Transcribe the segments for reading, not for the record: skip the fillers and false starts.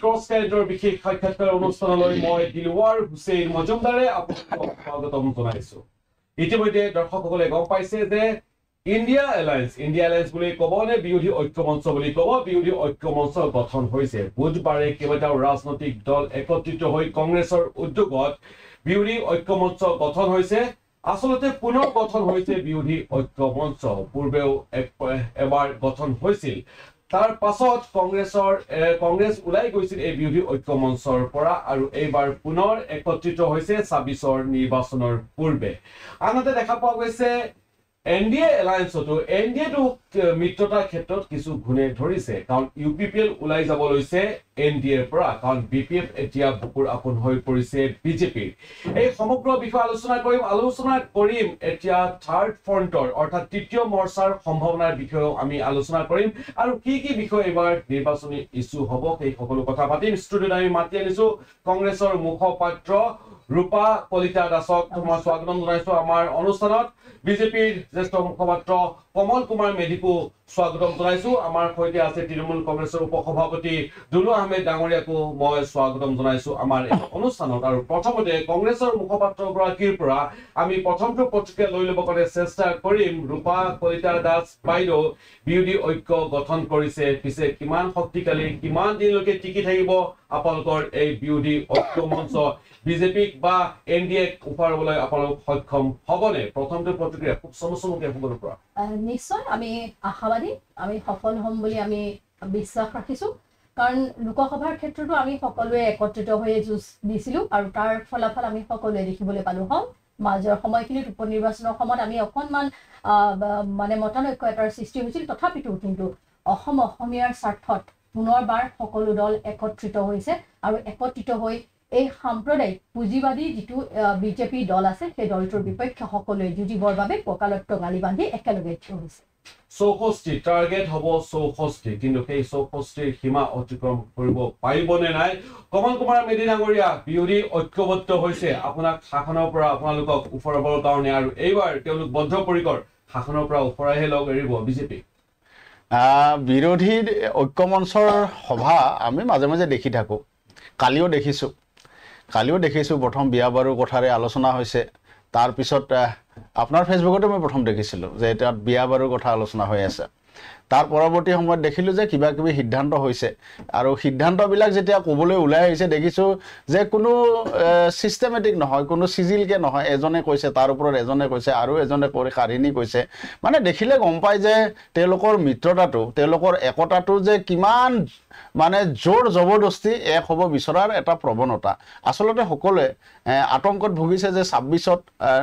Cross কাৰেণ্টৰ বিশেষ সাক্ষাৎকাৰ অনুষ্ঠানলৈ মই দিলৱাৰ হুছেইন মজুমদাৰে আপোনালোকক স্বাগতম জনাইছো। ইতিমধ্যে দৰ্শকসকলে গম পাইছে যে ইণ্ডিয়া এলায়েন্স বুলি ক'ব নে বিৰোধী ঐক্য মঞ্চ বুলি ক'ব, বিৰোধী ঐক্য মঞ্চ গঠন হৈছে। বুধবাৰে কেইবাটাও ৰাজনৈতিক দল একত্ৰিত হৈ কংগ্ৰেছৰ উদ্যোগত বিৰোধী ঐক্য মঞ্চ গঠন হৈছে। আচলতে পুনৰ গঠন হৈছে বিৰোধী ঐক্য মঞ্চ। পূৰ্বেও এবাৰ গঠন হৈছিল। তাৰ পাছত কংগ্ৰেছ ওলাই গৈছিল এই বিৰোধী ঐক্য মঞ্চৰ পৰা আৰু এইবাৰ পুনৰ একত্ৰিত হৈছে ২৬ৰ নিৰ্বাচনৰ পূৰ্বে। আনহাতে দেখা পোৱা গৈছে এনডিএ এলায়েন্সতো মিত্ৰতাৰ ক্ষেত্ৰত কিছু ঘূণে ধৰিছে, কাৰণ UPPL ওলাই যাব লৈছে এনডিএৰ পৰা, কাৰণ BPF এতিয়া বুকুৰ আপোন হৈ পৰিছে বিজেপিৰ। এই সমগ্ৰ বিষয়ে আলোচনা কৰিম এতিয়া থাৰ্ড ফ্ৰণ্টৰ অৰ্থাৎ তৃতীয় মৰ্চাৰ সম্ভাৱনাৰ বিষয়েও আমি আলোচনা কৰিম আৰু কি বিষয় এইবাৰ নিৰ্বাচনী ইছ্যু হ'ব সেই সকলো কথা পাতিম। ষ্টুডিঅ'ত আমি মাতি আনিছো কংগ্ৰেছৰ মুখপাত্ৰ ৰূপা কলিতা দাসক মই স্বাগতম জনাইছো আমাৰ অনুষ্ঠানত। বিজেপিৰ জ্যেষ্ঠ মুখপাত্ৰ কমল কুমাৰ মেধিকো স্বাগতম জনাইছো। আমাৰ সৈতে আছে তৃণমূল কংগ্ৰেছৰ উপসভাপতি দুলু আহমেদ ডাঙৰীয়াকো মই স্বাগতম জনাইছো আমাৰ এই অনুষ্ঠানত। আৰু প্ৰথমতে কংগ্ৰেছৰ মুখপাত্ৰগৰাকীৰ পৰা আমি প্ৰথমটো প্ৰতিক্ৰিয়া লৈ ল'ব কাৰণে চেষ্টা কৰিম। ৰূপা কলিতা দাস বাইদেউ বিৰোধী ঐক্য গঠন কৰিছে, পিছে কিমান শক্তিশালী, কিমান দিনলৈকে টিকি থাকিব আপোনালোকৰ এই বিৰোধী ঐক্য মঞ্চ? বিজেপিক বা এনডিএক উফাৰাবলৈ আপোনালোক সক্ষম হ'বনে? প্ৰথমটো প্ৰতিক্ৰিয়া খুব চমুকে সকলোৰ পৰা। নিশ্চয় আমি আশাবাদী, আমি সফল হ'ম বুলি আমি বিশ্বাস ৰাখিছো, কাৰণ লোকসভাৰ ক্ষেত্ৰতো আমি সকলোৱে একত্ৰিত হৈ যুঁজ দিছিলো আৰু তাৰ ফলাফল আমি সকলোৱে দেখিবলৈ পালো। মাজৰ সময়খিনিত উপ নিৰ্বাচনৰ সময়ত আমি অকণমান মানে মতানৈক্য এটাৰ সৃষ্টি হৈছিল, তথাপিতো কিন্তু অসমীয়াৰ স্বাৰ্থত পুনৰবাৰ সকলো দল একত্ৰিত হৈছে আৰু একত্ৰিত হৈ এই সাম্প্ৰদায়িক পুঁজিবাদী যিটো বিজেপি দল আছে সেই দলটোৰ বিপক্ষে সকলোৱে যুঁজিবৰ বাবে কঁকালত টঙালি বান্ধি একেলগে থিয় হৈছে। ৬৪ টাৰ্গেট হ'ব ৬৪, কিন্তু সেই ৬৪ৰ সীমা অতিক্ৰম কৰিব পাৰিবনে নাই? কমল কুমাৰ মেধি ডাঙৰীয়া, বিৰোধী ঐক্যবদ্ধ হৈছে আপোনাক শাসনৰ পৰা আপোনালোকক উফৰাবৰ কাৰণে, আৰু এইবাৰ তেওঁলোক বদ্ধপৰিকৰ শাসনৰ পৰা উফৰাইহে লগ এৰিব বিজেপি। বিৰোধী ঐক্য মঞ্চৰ সভা আমি মাজে মাজে দেখি থাকোঁ। কালিও দেখিছোঁ প্ৰথম বিয়া বাৰুৰ কথাৰে আলোচনা হৈছে। তাৰপিছত আপোনাৰ ফেচবুকতে মই প্ৰথম দেখিছিলোঁ যে তাত বিয়া বাৰুৰ কথা আলোচনা হৈ আছে। তাৰ পৰৱৰ্তী সময়ত দেখিলোঁ যে কিবা কিবি সিদ্ধান্ত হৈছে, আৰু সিদ্ধান্তবিলাক যেতিয়া ক'বলৈ ওলাই আহিছে দেখিছোঁ যে কোনো ছিষ্টেমেটিক নহয়, কোনো চিজিলকৈ নহয়। এজনে কৈছে, তাৰ ওপৰত এজনে কৈছে, আৰু এজনে কাহিনী কৈছে। মানে দেখিলে গম পায় যে তেওঁলোকৰ মিত্ৰতাটো, তেওঁলোকৰ একতাটো যে কিমান মানে জোৰ জবৰদস্তি এক হ'ব বিচৰাৰ এটা প্ৰৱণতা। আচলতে সকলোৱে আতংকত ভুগিছে যে ২৬ত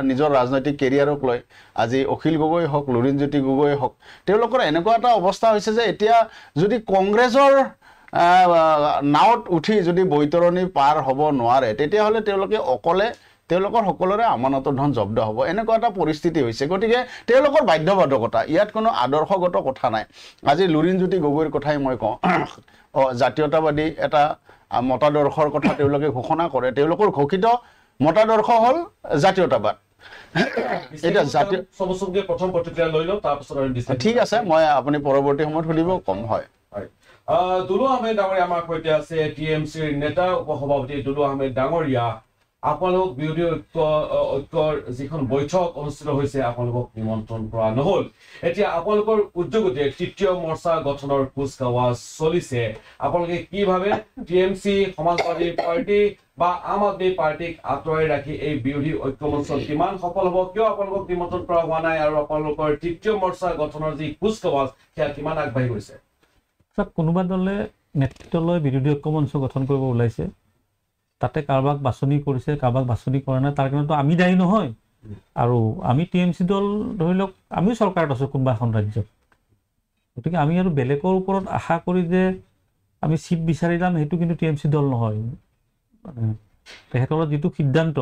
নিজৰ ৰাজনৈতিক কেৰিয়াৰক লৈ আজি অখিল গগৈ হওক, লুৰিণজ্যোতি গগৈ হওক, তেওঁলোকৰ এনেকুৱা এটা অৱস্থা হৈছে যে এতিয়া যদি কংগ্ৰেছৰ নাৱত উঠি যদি বৈতৰণি পাৰ হ'ব নোৱাৰে, তেতিয়াহ'লে তেওঁলোকে অকলে তেওঁলোকৰ সকলোৰে আমানতৰ ধন জব্দ হ'ব, এনেকুৱা এটা পৰিস্থিতি হৈছে। গতিকে তেওঁলোকৰ বাধ্যবাধকতা, ইয়াত কোনো আদৰ্শগত কথা নাই। আজি লুৰিণজ্যোতি গগৈৰ কথাই মই কওঁ, জাতীয়তাবাদী এটা মতাদৰ্শৰ কথা তেওঁলোকে ঘোষণা কৰে। তেওঁলোকৰ ঘোষিত মতাদৰ্শ হ'ল জাতীয়তাবাদ। এতিয়া প্ৰথম প্ৰতিক্ৰিয়া লৈ লওঁ, তাৰপিছত ঠিক আছে, মই আপুনি পৰৱৰ্তী সময়ত সুধিব কম। হয়, দুলু আহমেদ ডাঙৰীয়া আমাৰ সৈতে আছে, TMCৰ নেতা উপসভাপতি দুলু আহমেদ ডাঙৰীয়া। আপোনালোক বিৰোধী ঐক্যৰ যিখন বৈঠক অনুষ্ঠিত হৈছে, আপোনালোকক নিমন্ত্ৰণ কৰা নহ'ল। এতিয়া আপোনালোকৰ উদ্যোগতে তৃতীয় মৰ্চা গঠনৰ কুচকাৱাজ চলিছে। আপোনালোকে কি ভাবে TMC, সমাজবাদী পাৰ্টি বা আম আদমি পাৰ্টিক আঁতৰাই ৰাখি এই বিৰোধী ঐক্য মঞ্চ কিমান সফল হ'ব? কিয় আপোনালোকক নিমন্ত্ৰণ কৰা হোৱা নাই, আৰু আপোনালোকৰ তৃতীয় মৰ্চা গঠনৰ যি কুচকাৱাজ সেয়া কিমান আগবাঢ়ি গৈছে? কোনোবা দলে নেতৃত্ব লৈ বিৰোধী ঐক্য মঞ্চ গঠন কৰিব ওলাইছে, তাতে কাৰোবাক বাছনি কৰিছে, কাৰোবাক বাছনি কৰা নাই, তাৰ কাৰণেতো আমি দায়ী নহয়। আৰু আমি TMC দল ধৰি লওক, আমিও চৰকাৰত আছোঁ কোনোবা এখন ৰাজ্যত, গতিকে আমি আৰু বেলেগৰ ওপৰত আশা কৰি যে আমি চিট বিচাৰি যাম, সেইটো কিন্তু TMC দল নহয়। তেখেতৰ যিটো সিদ্ধান্ত,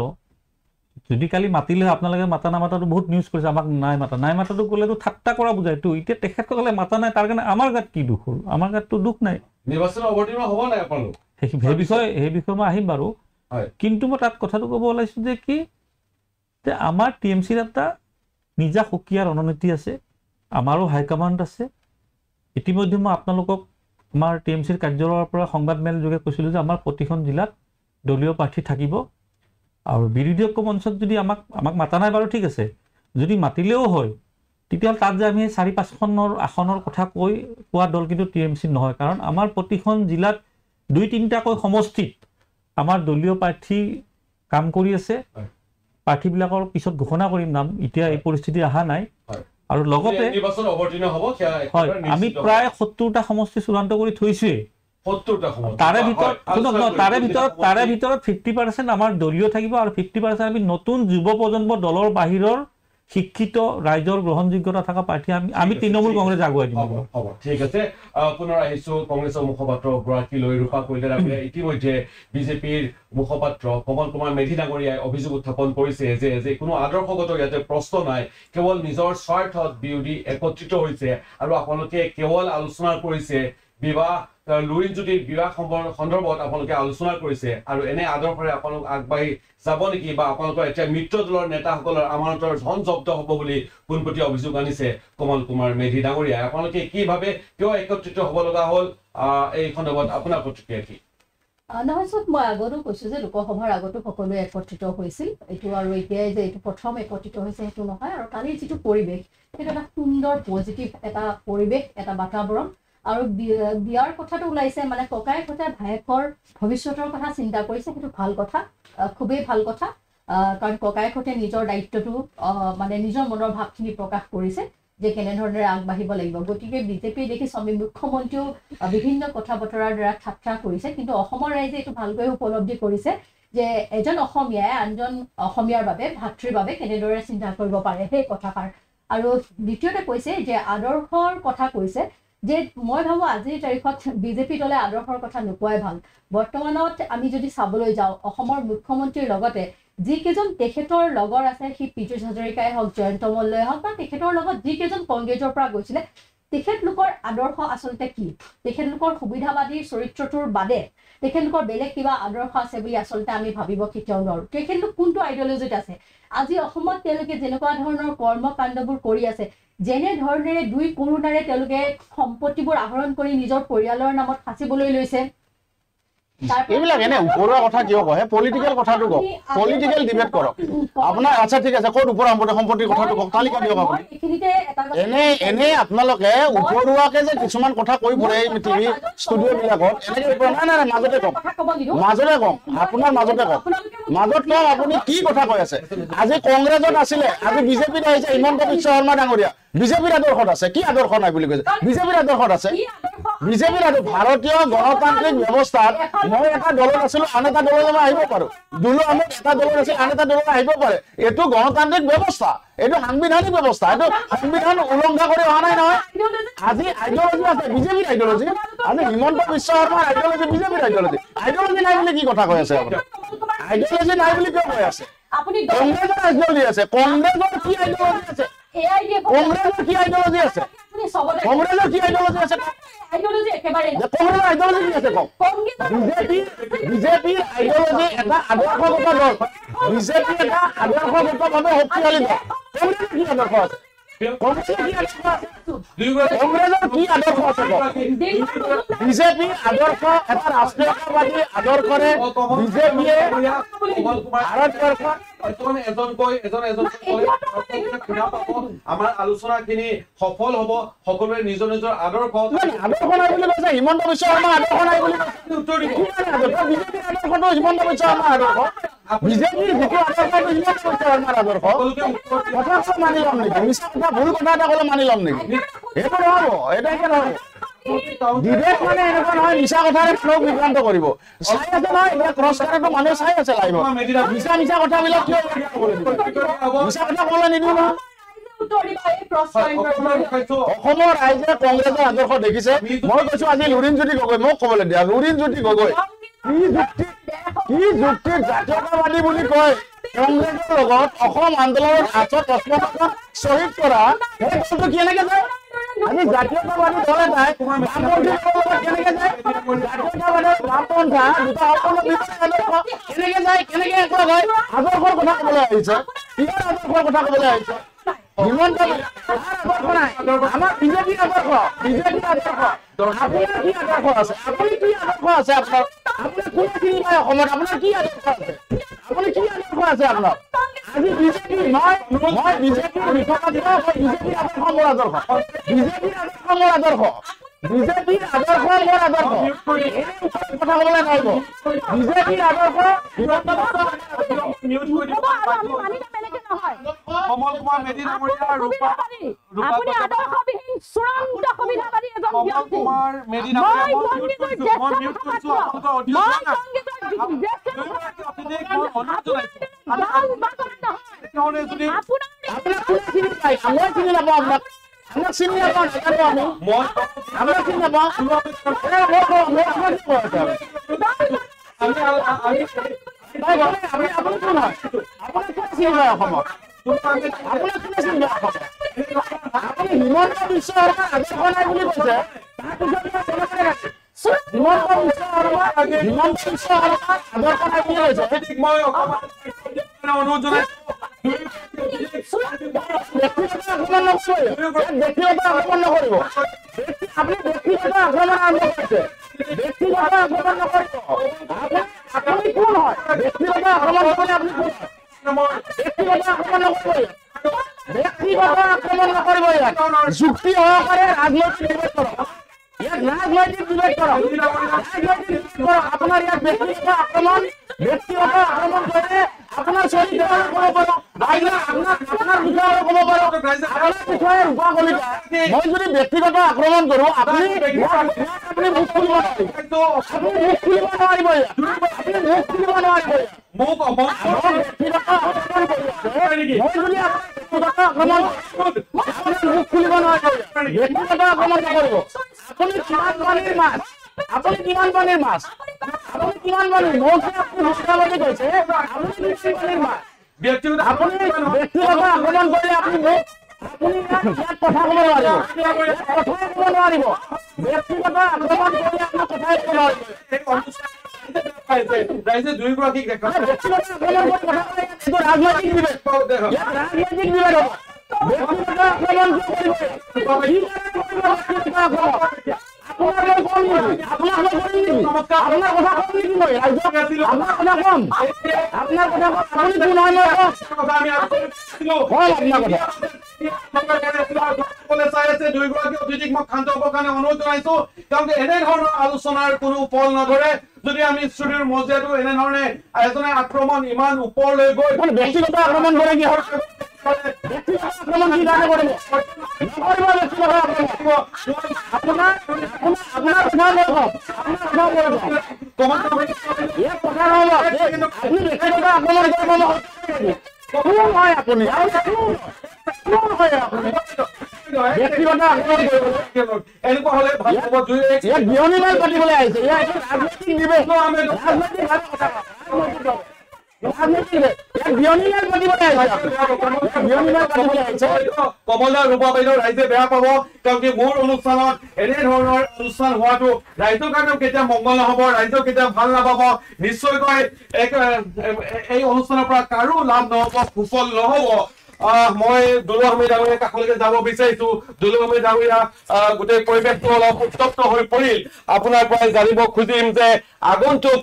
যদি কালি মাতিলে আপোনালোকে মাতা নামাতাটো বহুত নিউজ কৰিছে, আমাক নাই মাতাটো ক'লেতো ঠাট্টা কৰা বুজায়তো। এতিয়া তেখেতসকলে মাতা নাই, তাৰ কাৰণে আমাৰ গাত কি দুখ হ'ল? আমাৰ গাততো দুখ নাই। নিৰ্বাচনৰ অৱতীৰ্ণ হ'ব নাই আপোনালোক? সেই বিষয়ে মই আহিম বাৰু। কিন্তু মই তাত কথাটো ক'ব ওলাইছোঁ যে কি, যে আমাৰ TMCৰ এটা নিজা সুকীয়া ৰণনীতি আছে, আমাৰো হাইকমাণ্ড আছে। ইতিমধ্যে মই আপোনালোকক আমাৰ TMCৰ কাৰ্যালয়ৰ পৰা সংবাদমেল যোগে কৈছিলোঁ যে আমাৰ প্ৰতিখন জিলাত দলীয় প্ৰাৰ্থী থাকিব আৰু বিৰোধী ঐক্য মঞ্চত যদি আমাক মাতা নাই বাৰু ঠিক আছে, যদি মাতিলেও হয় তেতিয়াহ'লে তাত যে আমি 4-5খনৰ আসনৰ কথা কোৱা দল কিন্তু TMC নহয়, কাৰণ আমাৰ প্ৰতিখন জিলাত 2-3টাকৈ সমষ্টিত আমাৰ দলীয় প্ৰাৰ্থী কাম কৰি আছে। প্ৰাৰ্থীবিলাকৰ পিছত ঘোষণা কৰিম নাম, এতিয়া এই পৰিস্থিতি অহা নাই। আৰু লগতে হয় আমি প্ৰায় 70টা সমষ্টি চূড়ান্ত কৰি থৈছোৱে। তাৰে ভিতৰত 50% আমাৰ দলীয় থাকিব আৰু 50% আমি নতুন যুৱ প্ৰজন্ম দলৰ বাহিৰৰ শিক্ষিত ৰাইজৰ গ্ৰহণযোগ্যতা থকা প্ৰাৰ্থী আমি তৃণমূল কংগ্ৰেছ আগুৱাই দিম। ঠিক আছে, পুনৰ আহিছো কংগ্ৰেছৰ মুখপাত্ৰ গৰাকীলৈ। ৰূপা কলিতা ইতিমধ্যে বিজেপিৰ মুখপাত্ৰ কমল কুমাৰ মেধি ডাঙৰীয়াই অভিযোগ উত্থাপন কৰিছে যে কোনো আদৰ্শগত ইয়াতে প্ৰশ্ন নাই, কেৱল নিজৰ স্বাৰ্থত বিৰোধী একত্ৰিত হৈছে আৰু আপোনালোকে কেৱল আলোচনা কৰিছে বিবাহ লুৰিণজ্যোতিৰ বিবাহ সন্দৰ্ভত আপোনালোকে আলোচনা কৰিছে আৰু এনে আদৰ্শৰে আপোনালোক আগবাঢ়ি যাব নেকি, বা আপোনালোকৰ এতিয়া মিত্ৰ দলৰ নেতাসকলৰ আমানতৰ ধন জব্দ হ'ব বুলি পোনপটীয়া অভিযোগ আনিছে কমল কুমাৰ মেধি ডাঙৰীয়াই। আপোনালোকে কিভাৱে কিয় একত্ৰিত হ'ব লগা হ'ল, এই সন্দৰ্ভত আপোনাৰ প্ৰতিক্ৰিয়া কি? নহয় চব মই আগতো কৈছোঁ যে লোকসভাৰ আগতো সকলোৱে একত্ৰিত হৈছিল, এইটো আৰু এতিয়াই যে এইটো প্ৰথম একত্ৰিত হৈছে সেইটো নহয়। আৰু কালিৰ যিটো পৰিৱেশ সেইটো এটা সুন্দৰ পজিটিভ এটা পৰিৱেশ, এটা বাতাবৰণ। আৰু বিয়াৰ কথাটো ওলাইছে, মানে ককায়েক ভায়েকৰ ভৱিষ্যতৰ কথা চিন্তা কৰিছে, সেইটো ভাল কথা, খুবেই ভাল কথা। কাৰণ ককায়েকহঁতে নিজৰ দায়িত্বটো মানে নিজৰ মনৰ ভাৱখিনি প্ৰকাশ কৰিছে যে কেনেধৰণেৰে আগবাঢ়িব লাগিব। গতিকে বিজেপি দেখিছোঁ আমি মুখ্যমন্ত্ৰীও বিভিন্ন কথা বতৰাৰ দ্বাৰা ঠাট্টা কৰিছে, কিন্তু অসমৰ ৰাইজে এইটো ভালকৈ উপলব্ধি কৰিছে যে এজন অসমীয়াই আনজন অসমীয়াৰ বাবে ভাতৃৰ বাবে কেনেদৰে চিন্তা কৰিব পাৰে সেই কথাষাৰ। আৰু দ্বিতীয়তে কৈছে যে আদৰ্শৰ কথা কৈছে, যে মই ভাবোঁ আজিৰ তাৰিখত বিজেপি দলে আদৰ্শৰ কথা নোকোৱাই ভাল। বৰ্তমানত আমি যদি চাবলৈ যাওঁ অসমৰ মুখ্যমন্ত্ৰীৰ লগতে যিকেইজন তেখেতৰ লগৰ আছে, সি পীযুষ হাজৰিকাই হওক, জয়ন্ত মল্লই হওক, বা তেখেতৰ লগত যিকেইজন কংগ্ৰেছৰ পৰা গৈছিলে, তেখেতলোকৰ আদৰ্শ আচলতে কি? তেখেতলোকৰ সুবিধাবাদীৰ চৰিত্ৰটোৰ বাদে তেখেতলোকৰ বেলেগ কিবা আদৰ্শ আছে বুলি আচলতে আমি ভাবিব কেতিয়াও নোৱাৰোঁ। তেখেতলোক কোনটো আইডিঅলজিত আছে? আজি অসমত তেওঁলোকে যেনেকুৱা ধৰণৰ কৰ্মকাণ্ডবোৰ কৰি আছে, যেনে ধৰণেৰে 2 কৰোণাৰে তেওঁলোকে সম্পত্তিবোৰ আহৰণ কৰি নিজৰ পৰিয়ালৰ নামত সাঁচিবলৈ লৈছে, এইবিলাক এনে ওপৰুৱা কথা কিয় কয়? পলিটিকেল কথাটো কওক, পলিটিকেল ডিবেট কৰক আপোনাৰ। আচ্ছা ঠিক আছে, ক'ত ওপৰ সম্পত্তিৰ কথাটো কওক, তালিকা দিয়ক আপুনি। এনে আপোনালোকে ওপৰুৱাকে যে কিছুমান কথা কৈ ফুৰে এই টিভি ষ্টুডিঅ' বিলাকত, এনেকে নাই মাজতে কওক, আপোনাৰ মাজতে কওক, মাজত কওক আপুনি কি কথা কৈ আছে। আজি কংগ্ৰেছত আছিলে, আজি বিজেপিত আহিছে হিমন্ত বিশ্ব শৰ্মা ডাঙৰীয়া, বিজেপিৰ আদৰ্শত আছে। কি আদৰ্শ নাই বুলি কৈছে? বিজেপিৰ আদৰ্শত আছে। বিজেপিৰ ভাৰতীয় গণতান্ত্ৰিক ব্যৱস্থাত মই এটা দলত আছিলো, আন এটা দললৈ মই আহিব পাৰো। দুলো আমি এটা দলত আছিল, আন এটা দললৈ আহিব পাৰে। এইটো গণতান্ত্ৰিক ব্যৱস্থা, এইটো সাংবিধানিক ব্যৱস্থা, এইটো সংবিধান উলংঘা কৰি অহা নাই নহয়। আজি আইডিঅলজি আছে, বিজেপিৰ আইডিঅলজি। আজি হিমন্ত বিশ্ব শৰ্মাৰ আইডিঅলজি, বিজেপিৰ আইডিঅলজি। আইডিঅলজি নাই বুলি কি কথা কৈ আছে আপুনি? আইডিঅলজি নাই বুলি কিয় কৈ আছে? কংগ্ৰেছৰ আইডিঅলজি আছে। কংগ্ৰেছৰ কি আইডিঅলজি আছে? কংগ্ৰেছৰ কি আইডিঅলজি আছে? কংগ্ৰেছৰ কি আইডিঅলজি আছে? কংগ্ৰেছৰ আইডিঅলজি কি আছে কওক? বিজেপিৰ আইডিঅলজি এটা আদৰ্শগত দল, বিজেপি এটা আদৰ্শগতভাৱে শক্তিশালী দল। কংগ্ৰেছৰ কি আদৰ্শ আছে? কংগ্ৰেছৰ কি আদৰ্শ আছে? কংগ্ৰেছৰ কি আদৰ্শ আছে কওক? বিজেপিৰ আদৰ্শ এটা ৰাষ্ট্ৰীয়তাবাদী আদৰ্শৰে বিজেপিয়ে ভাৰতবৰ্ষত আমাৰ আলোচনাখিনি সফল হ'ব, সকলোৰে নিজৰ নিজৰ আদৰ্শ। আদৰ্শ নাই বুলি কৈছে হিমন্ত বিশ্ব শৰ্মা, আদৰ্শ নাই বুলি উত্তৰ দিব। বিজেপিৰ আদৰ্শটো হিমন্ত বিশ্ব শৰ্মাৰ আদৰ্শ, বিজেপিৰ যিটো আদৰ্শ হিমন্ত বিশ্ব শৰ্মাৰ আদৰ্শ। কথা মানি ল'ম নেকি? মিছা কথা ভুল কথা এটা ক'লে মানি ল'ম নেকি? সেইটো নহ'ব, এটা নহ'ব। ডিবেট মানে এনেকুৱা নহয় মিছা কথাৰে মানুহক বিভ্ৰান্ত কৰিব। চাই আছে নহয় এতিয়া ক্ৰছ কাৰেটো মানুহে চাই আছে লাইভত। মিছা কথাবিলাক কিয় মিছা কথা ক'লে নিদিওঁ নহয়। অসমৰ ৰাইজে কংগ্ৰেছৰ আদৰ্শ দেখিছে। মই কৈছো আজি লুৰিণজ্যোতি গগৈ, মোক ক'বলৈ দিয়া, লুৰিণজ্যোতি গগৈ কি যুক্তিত জাতীয়তাবাদী বুলি কয় কংগ্ৰেছৰ লগত অসম আন্দোলনত 855 শ্বহীদ কৰা সেই দলটো কেনেকে যায়? আজি জাতীয়তাবাদী দল এটাই বামপন্থীৰ লগত কেনেকে যায়? জাতীয়তাবাদী বামপন্থা দুটা কেনেকে যায়? কেনেকে একলগ হয়? আদৰ্শৰ কথা ক'বলৈ আহিছে, কিহৰ আদৰ্শৰ কথা ক'বলৈ আহিছে? হিমন্ত আদৰ্শ নাই আমাৰ বিজেপি আদৰ্শ আপোনাৰ কি আদৰ্শ আছে আপুনি কি আদৰ্শ আছে আপোনাৰ আপুনি কোনে চিনি পায় অসমত আপোনাৰ কি আদৰ্শ আছে আপুনি কি আদৰ্শ আছে আপোনাৰ আজি বিজেপি মই বিজেপিৰ বিপক্ষত বিজেপিৰ আদৰ্শ মোৰ আদৰ্শ বিজেপিৰ আদৰ্শ মোৰ আদৰ্শ বিজেপিৰ আদৰ্শ মোৰ আদৰ্শ কথা ক'বলৈ নোৱাৰিব বিজেপিৰ আদৰ্শ কমল কুমাৰ মেধি ডাঙৰীয়া আপুনি আদৰ্শবিহীন চূড়ান্ত সুবিধাবাদী এজন কমল ব্যক্তি কুমাৰ মেধি ডাঙৰীয়া মই মিউট কৰিছো আপোনালোকৰ অডিঅ' যদি আপোনাক কোনে চিনি পায় মই চিনি নাপাওঁ আপোনাক চিনি নাপাওঁ নাজানো আমি চিনি নাপাওঁ আপুনি কোন হয় আপোনাক কোনে চিনি পায় অসমত আপোনাক কোনে চিনি পায় অসমত আপুনি হিমন্ত বিশ্ব শৰ্মাৰ আদৰ্শ নাই বুলি কৈছে হিমন্ত বিশ্ব শৰ্মাৰ আদৰ্শ নাই বুলি কৈছে মই অনুৰোধ জনাইছো ব্যক্তিগত আক্ৰমণ নকৰিব আপুনি ব্যক্তিগত আক্ৰমণ আৰম্ভ কৰিছে ব্যক্তিগত আক্ৰমণ নকৰিব আপুনি কোন হয় ব্যক্তিগত আক্ৰমণ নকৰিলে আপুনি কোন হয় ব্যক্তিগত আক্ৰমণ নকৰিব ব্যক্তিগত আক্ৰমণ নকৰিব ইয়াত যুক্তি সহকাৰে ৰাজনৈতিক বিবেক কৰক ইয়াত ৰাজনৈতিক বিবেক কৰক আপোনাৰ ইয়াত ব্যক্তিগত আক্ৰমণ কৰিলে আপোনাৰ ছোৱালী দেৱালৈ ক'ব পাৰোঁ আপোনাৰ বিষয়ে ক'ব পাৰোঁ আপোনাৰ বিষয়ে ৰূপা কলিতা মই যদি ব্যক্তিগত আক্ৰমণ কৰোঁ আপুনি মুখ খুলিব নোৱাৰিব আপুনি মুখ খুলিব নোৱাৰিব আপুনি মুখ খুলিব নোৱাৰিব ব্যক্তিগত আক্ৰমণ কৰি আছে মই যদি ব্যক্তিগত আক্ৰমণ আপুনি মুখ খুলিব নোৱাৰিব ব্যক্তিগত আক্ৰমণ নকৰিব আপুনি কিমান পানীৰ মাছ আপুনি কিমান পানীৰ মাছ আপুনি কিমান পানীৰ মৌকে আপুনি সুবিধাবাদী কৈছে আপুনি কিমান পানীৰ মাছ আপুনি ব্যক্তিগত আক্ৰমণ কৰিলে আপুনি আপুনি ইয়াত কথা ক'ব নোৱাৰিব কথাই ক'ব নোৱাৰিব ব্যক্তিগত আক্ৰমণ কৰিলে আপুনি কথাই ক'ব নোৱাৰিব ৰাইজে দুয়োগৰাকীক দেখা ব্যক্তিগত আক্ৰমণ কৰি কথা ক'লে এইটো ৰাজনৈতিক বিভেদ ইয়াত ৰাজনৈতিক বিভেদ হ'ব ব্যক্তিগত আক্ৰমণ কৰিব আপোনাৰ কথা কম নেকি আপোনাৰ কথা কম আপুনি কোন হয় মই চাই আছে দুয়োগৰাকী অতিথিক মই ক্ষান্ত হ'বৰ কাৰণে অনুৰোধ জনাইছো তেওঁলোকে এনেধৰণৰ আলোচনাৰ কোনো ফল নধৰে যদি আমি ষ্টুডিঅ'ৰ মজিয়াটো এনেধৰণে এজনে আক্ৰমণ ইমান ওপৰলৈ গৈ ব্যক্তিগত আক্ৰমণ কৰে কি ব্যক্তিগত আক্ৰমণ কি কাৰণে কৰিব নকৰিব ব্যক্তিগত আক্ৰমণ আপোনাৰ কথা আপুনি ব্যক্তিগত আক্ৰমণ কৰিব কোন হয় আপুনি ব্যক্তিগত আক্ৰমণ কৰিব এনেকুৱা হলে ভাল হ'ব ইয়াত বিয়নীমান পাতিবলৈ আহিছে ইয়াত ৰাজনৈতিক বিবেক কমলদা ৰূপা বাইদেউ ৰাইজে বেয়া পাব কাৰণ মোৰ অনুষ্ঠানত এনেধৰণৰ অনুষ্ঠান হোৱাটো ৰাইজৰ কাৰণেও কেতিয়া মংগল নহব ৰাইজেও কেতিয়া ভাল নাপাব নিশ্চয়কৈ এই অনুষ্ঠানৰ পৰা কাৰো লাভ নহব সুফল নহব মই দুলুহামী ডাঙৰীয়া কাষলৈকে যাব বিচাৰিছো দুলুহামী ডাঙৰীয়া গোটেই পৰিৱেশটো অলপ উত্তপ্ত হৈ পৰিল আপোনাৰ পৰাই জানিব খুজিম যে আগন্তুক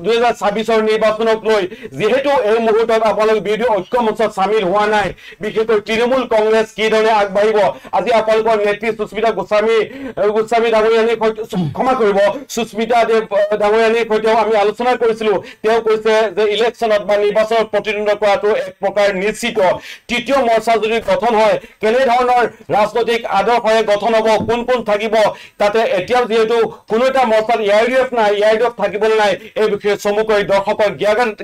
2026 নিৰ্বাচনক লৈ যিহেতু এই মুহূৰ্তত আপোনালোক বিৰোধী ঐক্য মঞ্চত চামিল হোৱা নাই বিশেষকৈ তৃণমূল কংগ্ৰেছ কিধৰণে আগবাঢ়িব আজি আপোনালোকৰ নেত্ৰী সুস্মিতা গোস্বামী ডাঙৰীয়ানীৰ সৈতে ক্ষমা কৰিব সুস্মিতা দেৱ ডাঙৰীয়ানীৰ সৈতেও আমি আলোচনা কৰিছিলো তেওঁ কৈছে যে ইলেকশ্যনত বা নিৰ্বাচনত প্ৰতিদ্বন্দ্বিতা কৰাটো এক প্ৰকাৰ নিশ্চিত তৃতীয় মৰ্চা যদি গঠন হয় কেনেধৰণৰ ৰাজনৈতিক আদৰ্শৰে গঠন হ'ব কোন থাকিব তাতে এতিয়াও যিহেতু কোনো এটা মৰ্চাত ইআইডিএফ নাই ইআইডিএফ থাকিবলৈ নাই এই বিষয়ে চমুকৈ দৰ্শকক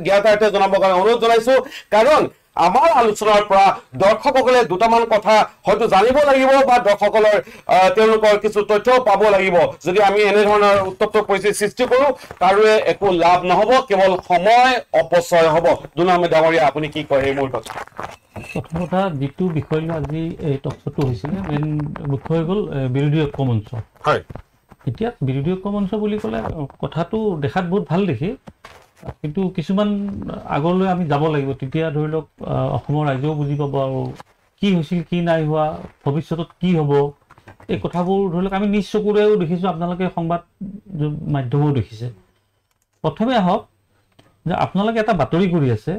জ্ঞাতাৰ্থে জনাবৰ কাৰণে অনুৰোধ জনাইছো কাৰণ আমাৰ আলোচনাৰ পৰা দৰ্শকসকলে দুটামান কথা হয়তো জানিব লাগিব বা দৰ্শকসকলৰ তেওঁলোকৰ কিছু তথ্য পাব লাগিব যদি আমি এনেধৰণৰ উত্তপ্ত পৰিস্থিতি সৃষ্টি কৰোঁ কাৰোৱে একো লাভ নহ'ব কেৱল সময় অপচয় হ'ব দুলুহামী ডাঙৰীয়া আপুনি কি কয় এই মুহূৰ্তত প্ৰথম কথা যিটো বিষয় লৈ আজি এই টকশ্ব'টো হৈছিলে মেইন মুখ্য হৈ গ'ল বিৰোধী ঐক্য মঞ্চ হয় এতিয়া বিৰোধী ঐক্য মঞ্চ বুলি ক'লে কথাটো দেখাত বহুত ভাল দেখি কিন্তু কিছুমান আগলৈ আমি যাব লাগিব তেতিয়া ধৰি লওক অসমৰ ৰাইজেও বুজি পাব আৰু কি হৈছিল কি নাই হোৱা ভৱিষ্যতত কি হ'ব এই কথাবোৰ ধৰি লওক আমি নিজ চকুৰেও দেখিছোঁ আপোনালোকে সংবাদ মাধ্যমেও দেখিছে প্ৰথমে আহক যে আপোনালোকে এটা বাতৰি কৰি আছে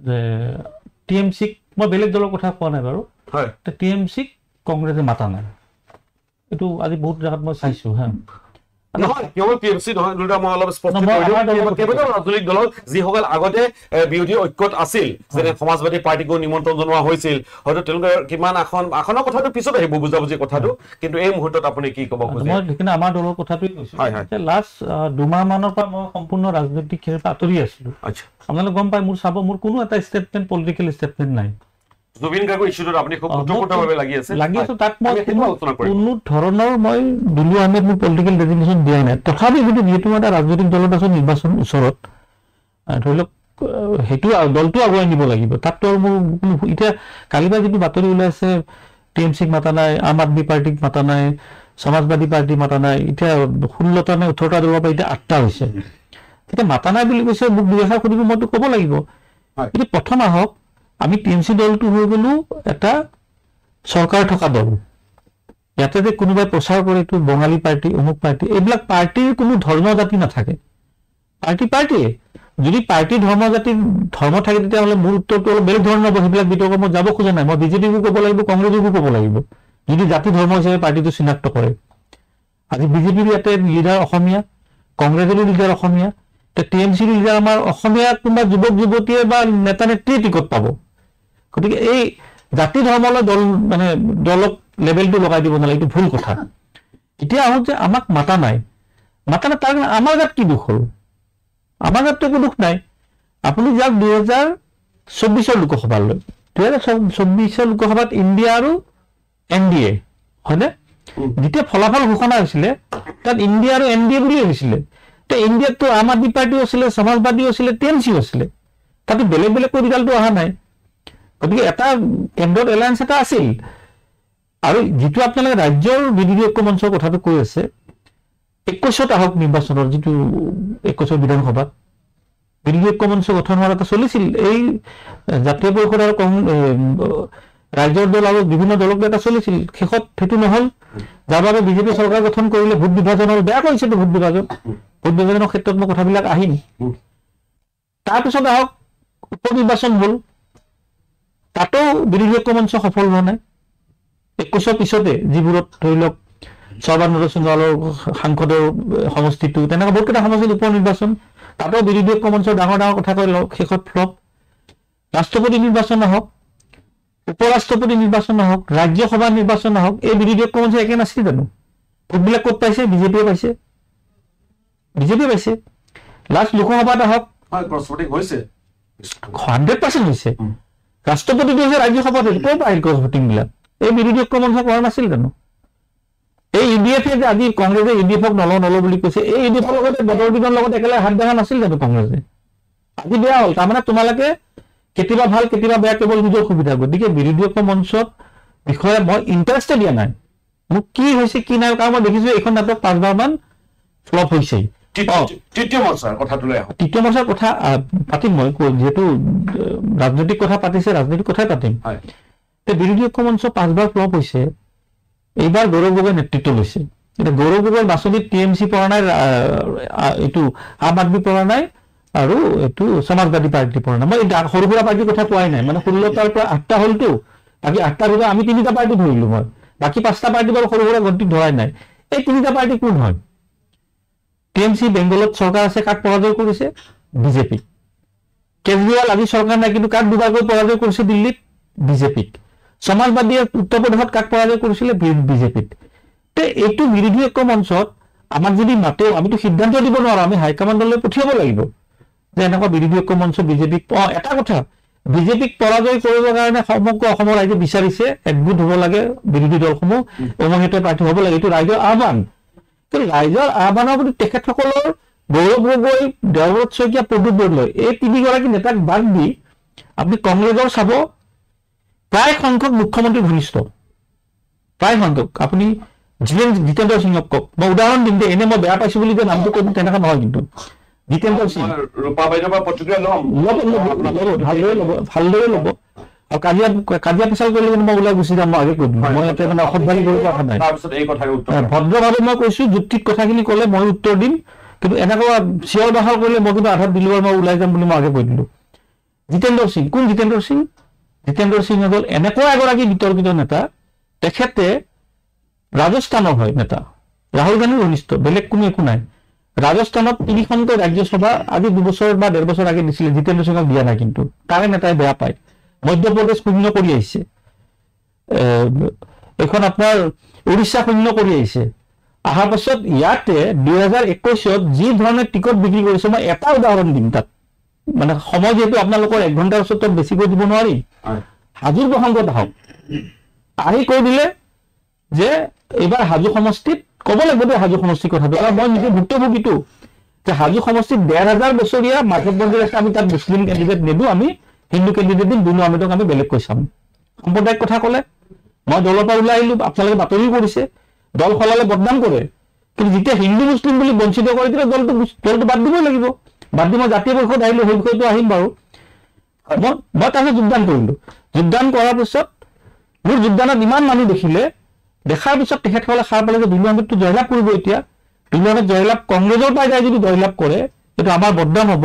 যে TMCক মই বেলেগ দলৰ কথা কোৱা নাই বাৰু TMCক কংগ্ৰেছে মাতা নাই এইটো আজি বহুত জেগাত মই চাইছোঁ হা নহয় কেৱল TMC নহয় দুটা মই অলপ স্পষ্ট কৰি দিওঁ কেইবাটাও ৰাজনৈতিক দলৰ যিসকল আগতে বিৰোধী ঐক্যত আছিল যেনে সমাজবাদী পাৰ্টিকো নিমন্ত্ৰণ জনোৱা হৈছিল হয়তো তেওঁলোকে কিমান আসনৰ কথাটো পিছত আহিব বুজাবুজি কথাটো কিন্তু এই মুহূৰ্তত আপুনি কি ক'ব খুজিছে মই কিন্তু আমাৰ দলৰ কথাটোৱে কৈছোঁ যে লাষ্ট 2 মাহ মানৰ পৰা মই সম্পূৰ্ণ ৰাজনৈতিক খেলৰ পৰা আঁতৰি আছিলোঁ আপোনালোকে গম পায় মোৰ চাব মোৰ কোনো এটা ষ্টেটমেণ্ট পলিটিকেল ষ্টেটমেণ্ট নাই জুবিন গাৰ্গৰ ইস্যুটোত আপুনি খুব ওতঃপ্ৰোতভাৱে লাগি আছে তাত মই কোনো ধৰণৰ মই দুলু আহমেদ মোৰ পলিটিকেল ডেজিগনেশ্যন দিয়া নাই তথাপি যদি যিহেতু এটা ৰাজনৈতিক দলত আছে নিৰ্বাচন ওচৰত ধৰি লওক সেইটো দলটো আগুৱাই নিব লাগিব তাততো আৰু মোৰ এতিয়া কালিবা যিটো বাতৰি ওলাইছে TMCক মাতা নাই আম আদমি পাৰ্টিক মাতা নাই সমাজবাদী পাৰ্টি মাতা নাই এতিয়া 16টা নে 18টা দলৰ পৰা এতিয়া 8টা হৈছে এতিয়া মাতা নাই বুলি কৈছে মোক দুএষাৰ সুধিব মইতো ক'ব লাগিব এতিয়া প্ৰথম আহক আমি TMC দলটো হৈ গলো এটা চৰকাৰ থকা দল ইয়াতে যে কোনোবাই প্ৰচাৰ কৰে এইটো বঙালী পাৰ্টি অমুক পাৰ্টি এইবিলাক পাৰ্টিৰ কোনো ধৰ্ম জাতি নাথাকে পাৰ্টিয়ে যদি পাৰ্টি ধৰ্ম জাতিৰ ধৰ্ম থাকে তেতিয়াহ'লে মোৰ উত্তৰটো অলপ বেলেগ ধৰণৰ হ'ব সেইবিলাক বিতৰ্ক মই যাব খোজা নাই মই BJPকো ক'ব লাগিব কংগ্ৰেছকো ক'ব লাগিব যদি জাতি ধৰ্ম হিচাপে পাৰ্টিটো চিনাক্ত কৰে আজি BJPৰ ইয়াতে লিডাৰ অসমীয়া কংগ্ৰেছৰো লিডাৰ অসমীয়া TMCৰ লিডাৰ আমাৰ অসমীয়া কোনোবা যুৱক যুৱতীয়ে বা নেতা নেত্ৰীয়ে টিকট পাব গতিকে এই জাতি ধৰ্মলৈ দল মানে দলক লেভেলটো লগাই দিব নালাগে এইটো ভুল কথা এতিয়া আহক যে আমাক মাতা নাই তাৰ আমাৰ গাত কি দুখ হ'ল আমাৰ গাততো একো দুখ নাই আপুনি যাওক 2024 লোকসভালৈ 2024 লোকসভাত ইণ্ডিয়া আৰু NDA হয়নে যেতিয়া ফলাফল ঘোষণা হৈছিলে তাত ইণ্ডিয়া আৰু NDA বুলি হৈছিলে ইণ্ডিয়াততো আম আদমি পাৰ্টিও আছিলে সমাজবাদীও আছিলে TMCও আছিলে তাতো বেলেগ ৰিজাল্টটো অহা নাই গতিকে এটা কেন্দ্ৰত এলায়েন্স এটা আছিল আৰু যিটো আপোনালোকে ৰাজ্যৰ বিৰোধী ঐক্য মঞ্চৰ কথাটো কৈ আছে 21ত আহক নিৰ্বাচনৰ যিটো 21 বিধানসভাত বিৰোধী ঐক্য মঞ্চ গঠন হোৱাৰ এটা চলিছিল এই জাতীয় পৰিষদ আৰু ৰাজ্যৰ দল আৰু বিভিন্ন দলক এটা চলিছিল শেষত সেইটো নহল যাৰ বাবে বিজেপি চৰকাৰ গঠন কৰিলে ভোট বিভাজনৰ বেয়া কৰিছে ভোট বিভাজনৰ ক্ষেত্ৰত মই কথাবিলাক আহিম তাৰপিছত আহক উপ নিৰ্বাচন হ'ল তাতো বিৰোধী ঐক্য মঞ্চ সফল হোৱা নাই 21 পিছতে যিবোৰত ধৰি লওক সৰ্বানন্দ সোণোৱালৰ সাংসদৰ সমষ্টিটো তেনেকুৱা বহুতকেইটা সমষ্টিত উপ নিৰ্বাচন তাতো বিৰোধী ঐক্য মঞ্চৰ ডাঙৰ কথা কৈ শেষত ফ্লপ ৰাষ্ট্ৰপতি নিৰ্বাচন আহক উপৰাষ্ট্ৰপতি নিৰ্বাচন আহক ৰাজ্যসভা নিৰ্বাচন আহক এই বিৰোধী ঐক্য মঞ্চ একে নাছিল জানো ভোটবিলাক ক'ত পাইছে বিজেপিয়ে পাইছে লাষ্ট লোকসভাত আহক 100% হৈছে ৰাষ্ট্ৰপতিটো হৈছে ৰাজ্যসভাত ক'ৰ পৰা আহিল ক্ৰছ ভোটিং বিলাক এই বিৰোধী ঐক্য মঞ্চ কৰা নাছিল জানো এই UDF যে আজি কংগ্ৰেছে UDFক নলওঁ বুলি কৈছে এই UDFৰ লগতে বতৰ বিজ্ঞানৰ লগত একেলগে হাত দেখা নাছিল জানো কংগ্ৰেছে আজি বেয়া হ'ল তাৰমানে তোমালোকে কেতিয়াবা ভাল কেতিয়াবা বেয়া কেৱল নিজৰ সুবিধা গতিকে বিৰোধী ঐক্য মঞ্চত বিষয়ে মই ইণ্টাৰেষ্টে দিয়া নাই মোক কি হৈছে কি নাই কাৰণ মই দেখিছোঁ এইখন নাটক 5বাৰ মান ফ্লপ হৈছে তৃতীয় মঞ্চৰ কথা পাতিম মই যেহেতু ৰাজনৈতিক কথা পাতিছে ৰাজনৈতিক কথাই পাতিম বিৰোধী ঐক্য মঞ্চ 5বাৰ ফ্লপ হৈছে এইবাৰ গৌৰৱ গগৈ নেতৃত্ব লৈছে এতিয়া গৌৰৱ গগৈৰ বাছনিত TMC পৰা নাই এইটো আম আদমি পৰা নাই আৰু এইটো সমাজবাদী পাৰ্টি পৰা নাই মই সৰু সুৰা পাৰ্টিৰ কথা কোৱাই নাই মানে 16টাৰ পৰা 8টা হ'লতো বাকী 8টাৰ ভিতৰত আমি 3টা পাৰ্টি ধৰিলো মই বাকী 5টা পাৰ্টি বাৰু সৰু সুৰা গন্তি ধৰাই নাই এই 3টা পাৰ্টি কোন হয় TMC বেংগলত চৰকাৰ আছে কাক পৰাজয় কৰিছে বিজেপি কেজৰিৱাল আজি চৰকাৰ নাই কিন্তু কাক দুবাৰকৈ পৰাজয় কৰিছে দিল্লীত বিজেপিক সমাজবাদীয়ে উত্তৰ প্ৰদেশত কাক পৰাজয় কৰিছিলে বিজেপিত এইটো বিৰোধী ঐক্য মঞ্চত আমাক যদি মাতে আমিতো সিদ্ধান্ত দিব নোৱাৰো আমি হাইকমাণ্ডলৈ পঠিয়াব লাগিব যে এনেকুৱা বিৰোধী ঐক্য মঞ্চ বিজেপিক এটা কথা বিজেপিক পৰাজয় কৰিবৰ কাৰণে সমগ্ৰ অসমৰ ৰাইজে বিচাৰিছে একগোট হ'ব লাগে বিৰোধী দলসমূহ অমহিত প্ৰাৰ্থী হ'ব লাগে এইটো ৰাইজৰ আহ্বান কিন্তু ৰাইজৰ আহ্বানৰ প্ৰতি তেখেতসকলৰ গৌৰৱ গগৈ দেৱব্ৰত শইকীয়া প্ৰদ্যুৎ বৰদলৈ এই 3গৰাকী নেতাক বাদ দি আপুনি কংগ্ৰেছৰ চাব প্ৰায় সংখ্যক মুখ্যমন্ত্ৰী ঘনিষ্ঠ প্ৰায় সংখ্যক আপুনি জিতেন্দ্ৰ সিংহক কওক মই উদাহৰণ দিম যে এনে মই বেয়া পাইছো বুলি যে নামটো কৈছো তেনেকুৱা নহয় কিন্তু জিতেন্দ্ৰ সিং ভালদৰে ল'ব আৰু কাজিয়া পেচাল কৰিলে কিন্তু মই ওলাই গুচি যাম, মই আগে কৈ দিম, মই ইয়াতে মানে অসভ্যালি কৰিব পৰা নাই। তাৰপিছত এই কথাৰ উত্তৰ ভদ্ৰভাৱে মই কৈছো, যুক্তিত কথাখিনি ক'লে মই উত্তৰ দিম, কিন্তু এনেকুৱা চিঞৰ বাখৰ কৰিলে মই কিন্তু আধাত দিলো আৰু মই ওলাই যাম বুলি মই আগে কৈ দিলো। জিতেন্দ্ৰ সিং, কোন জিতেন্দ্ৰ সিং? জিতেন্দ্ৰ সিং হ'ল এনেকুৱা এগৰাকী বিতৰ্কিত নেতা, তেখেতে ৰাজস্থানৰ হয় নেতা, ৰাহুল গান্ধীৰ ঘনিষ্ঠ, বেলেগ কোনো একো নাই। ৰাজস্থানত 3খনকৈ ৰাজ্যসভা আজি 2 বছৰ বা 1.5 বছৰ আগে দিছিলে, জিতেন্দ্ৰ সিঙক দিয়া নাই, কিন্তু তাৰে নেতাই বেয়া পায়। মধ্যপ্ৰদেশ শূন্য কৰি আহিছে, এইখন আপোনাৰ উৰিষ্যা শূন্য কৰি আহিছে। অহাৰ পাছত ইয়াতে 2021 যি ধৰণে টিকট বিক্ৰী কৰিছে, মই এটা উদাহৰণ দিম তাত, মানে সময় যিহেতু আপোনালোকৰ 1 ঘণ্টাৰ ওচৰত বেছিকৈ দিব নোৱাৰি। হাজোৰ প্ৰসংগত আহক, আহি কৈ দিলে যে এইবাৰ হাজো সমষ্টিত, ক'ব লাগিব দেই হাজো সমষ্টিৰ কথাটো, কাৰণ মই নিজে ভুক্তভোগীটো, যে হাজো সমষ্টিত 1500 বছৰীয়া মাধৱ মন্দিৰ আছে, আমি তাত মুছলিম কেণ্ডিডেট নিদিওঁ, আমি হিন্দু কেণ্ডিডেট দিম, দুনু আহমেদক আমি বেলেগকৈ চাম। সাম্প্ৰদায়িক কথা ক'লে, মই দলৰ পৰা ওলাই আহিলো, আপোনালোকে বাতৰিও কৰিছে, দল সলালে বদনাম কৰে, কিন্তু যেতিয়া হিন্দু মুছলিম বুলি বঞ্চিত কৰে তেতিয়া দলটো বাদ দিবই লাগিব। বাদ দি মই জাতীয় পৰিষদ আহিলো, সেই বিষয়টো আহিম বাৰু। মই তাৰপিছত যোগদান কৰিলো, যোগদান কৰাৰ পিছত মোৰ যোগদানত ইমান মানুহ দেখিলে, দেখাৰ পিছত তেখেতসকলে সাৰ পালে যে দুনু আহমেদটো জয়লাভ কৰিব। এতিয়া দুনু আহমেদ জয়লাভ কংগ্ৰেছৰ পৰা যায় যদি জয়লাভ কৰে, এইটো আমাৰ বদনাম হ'ব।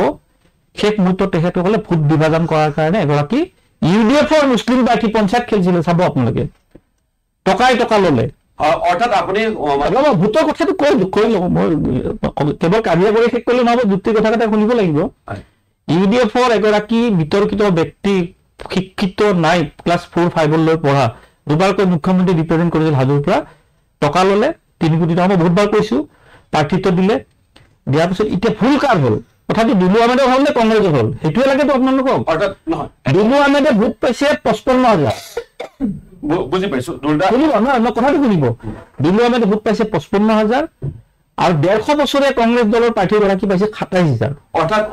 শেষ মুহূৰ্তত তেখেতসকলে ভোট বিভাজন কৰাৰ কাৰণে এগৰাকী UDFৰ মুছলিম প্ৰাৰ্থী পঞ্চায়ত খেলিছিলে, চাব আপোনালোকে, টকা ললে। অৰ্থাৎ আপুনি ভোটৰ কথাটো কৈ লওঁ, মই কেৱল কাজিয়া কৰি শেষ কৰিলে নহব, যুক্তিৰ কথা এটা শুনিব লাগিব। UDFৰ এগৰাকী বিতৰ্কিত ব্যক্তি, শিক্ষিত নাই, ক্লাছ 4-5লৈ পঢ়া, দুবাৰকৈ মুখ্যমন্ত্ৰী ৰিপ্ৰেজেণ্ট কৰিছিল হাজোৰ পৰা, টকা ললে 3 কোটি টকা। মই বহুতবাৰ কৈছো, প্ৰাৰ্থিত্ব দিলে, দিয়াৰ পিছত এতিয়া ভুল কাৰ হ'ল? কথাটো দুনু আহমেদৰ হ'ল নে কংগ্ৰেছৰ হ'ল? সেইটোৱে লাগেতো আপোনালোকক। দুনু আহমেদে ভোট পাইছে 55,000, বুজি পাইছো, শুনিব নহয়, কথাটো শুনিব। দুনু আহমেদে ভোট পাইছে 55,000, আৰু 150 বছৰীয়া কংগ্ৰেছ দলৰ প্ৰাৰ্থীগৰাকী পাইছে 27,000। অৰ্থাৎ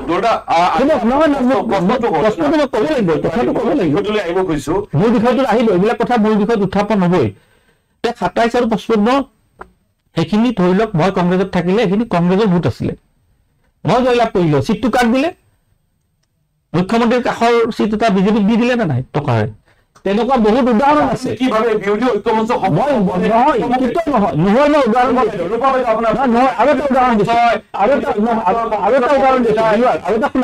মোৰ বিষয়টো আহিব, এইবিলাক কথা মোৰ বিষয়ত উত্থাপন হবই। 27 আৰু 55 সেইখিনি ধৰি লওক, মই কংগ্ৰেছত থাকিলে সেইখিনি কংগ্ৰেছৰ ভোট আছিলে, মই জয়লাভ কৰিলো। চিটটো কাক দিলে? মুখ্যমন্ত্ৰীৰ কাষৰ চিট এটা বিজেপিক দি দিলে নে নাই টকাৰে? তেনেকুৱা বহুত উদাহৰণ আছে।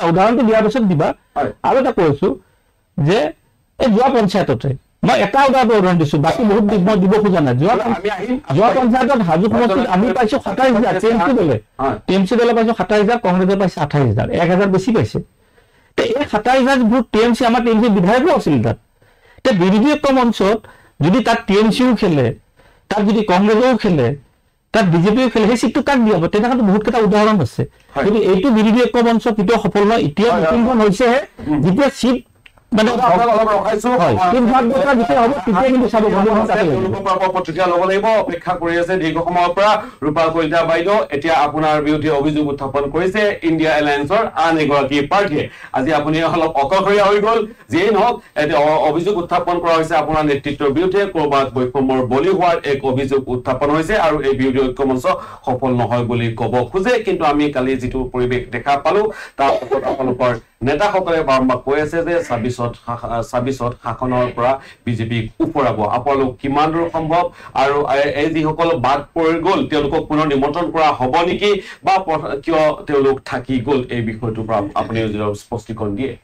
উদাহৰণটো দিয়াৰ পিছত দিবা। আৰু এটা কৈছো যে এই যোৱা পঞ্চায়ততে মই এটা উদাহৰণ দিছো, বাকী বহুত মই দিব খোজা নাই। যোৱা পঞ্চায়তত হাজো সমষ্টিত আমি পাইছো 27,000, TMC দলে পাইছো 27,000, কংগ্ৰেছে পাইছে 28,000, 1,000 বেছি পাইছে। এই 27,000 ভোট TMC, আমাৰ TMC বিধায়কো আছিল তাত। বিৰোধী ঐক্য মঞ্চত যদি তাত TMCও খেলে, তাত যদি কংগ্ৰেছেও খেলে, তাত বিজেপিও খেলে, সেই চিটটো কাক দিয়া হ'ব? তেনেকুৱাতো বহুত কেইটা উদাহৰণ আছে। কিন্তু এইটো বিৰোধী ঐক্য মঞ্চ কেতিয়াও সফল নহয়। এতিয়া মিটিংখন হৈছেহে, যেতিয়া চিট মানে প্ৰতিক্ৰিয়া ল'ব লাগিব। অপেক্ষা কৰি আছে দীৰ্ঘ সময়ৰ পৰা ৰূপা কলিতা বাইদেউ। এতিয়া আপোনাৰ বিৰুদ্ধে অভিযোগ উত্থাপন কৰিছে ইণ্ডিয়া এলায়েন্সৰ আন এগৰাকী প্ৰাৰ্থীয়ে। আজি আপুনি অলপ অকলশৰীয়া হৈ গ'ল। যিয়েই নহওক, অভিযোগ উত্থাপন কৰা হৈছে আপোনাৰ নেতৃত্বৰ বিৰুদ্ধে, ক'ৰবাত বৈষম্যৰ বলি হোৱাৰ এক অভিযোগ উত্থাপন হৈছে, আৰু এই বিৰোধী ঐক্য মঞ্চ সফল নহয় বুলি ক'ব খোজে। কিন্তু আমি কালি যিটো পৰিৱেশ দেখা পালো, তাৰ ওপৰত আপোনালোকৰ নেতাসকলে বাৰম্বাৰ কৈ আছে যে 26ত শাসনৰ পৰা বিজেপিক ওপৰাব। আপোনালোক কিমান দূৰ সম্ভৱ, আৰু এই যিসকল বাদ পৰি গ'ল তেওঁলোকক পুনৰ নিমন্ত্ৰণ কৰা হ'ব নেকি, বা কিয় তেওঁলোক থাকি গ'ল, এই বিষয়টোৰ পৰা আপুনি স্পষ্টীকৰণ দিয়ে।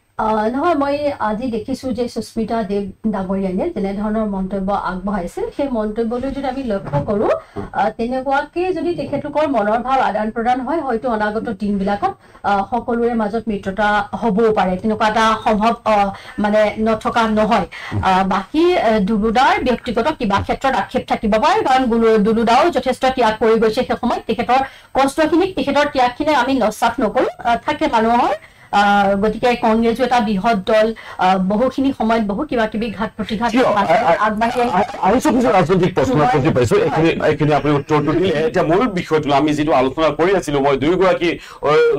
নহয়, মই আজি দেখিছো যে সুস্মিতা দেৱ ডাঙৰীয়ালে যেনে ধৰণৰ মন্তব্য আগবঢ়াইছে, সেই মন্তব্যলৈ যদি আমি লক্ষ্য কৰো, তেনেকুৱাকে যদি তেখেতলোকৰ মনৰ ভাৱ আদান প্ৰদান হয়, হয়তো অনাগত দিনবিলাকত সকলোৰে মাজত মিত্ৰতা হ'বও পাৰে, তেনেকুৱা এটা সম্ভৱ মানে নথকা নহয়। বাকী দুলুদাৰ ব্যক্তিগত কিবা ক্ষেত্ৰত আক্ষেপ থাকিব পাৰে, কাৰণ দুলুদাও যথেষ্ট ত্যাগ কৰি গৈছে সেই সময়ত। তেখেতৰ কষ্টখিনিক, তেখেতৰ ত্যাগখিনিক আমি নস্যাৎ নকৰো, থাকে মানুহৰ। গতিকে কংগ্ৰেছো এটা বৃহৎ দল, বহুখিনি সময়ত বহু কিবা কিবি ঘাত প্ৰতিঘাত ৰাজনৈতিক প্ৰশ্ন পাইছো, এইখিনি আপুনি উত্তৰটো দিলে। এতিয়া মূল বিষয়টো আমি যিটো আলোচনা কৰি আছিলো, মই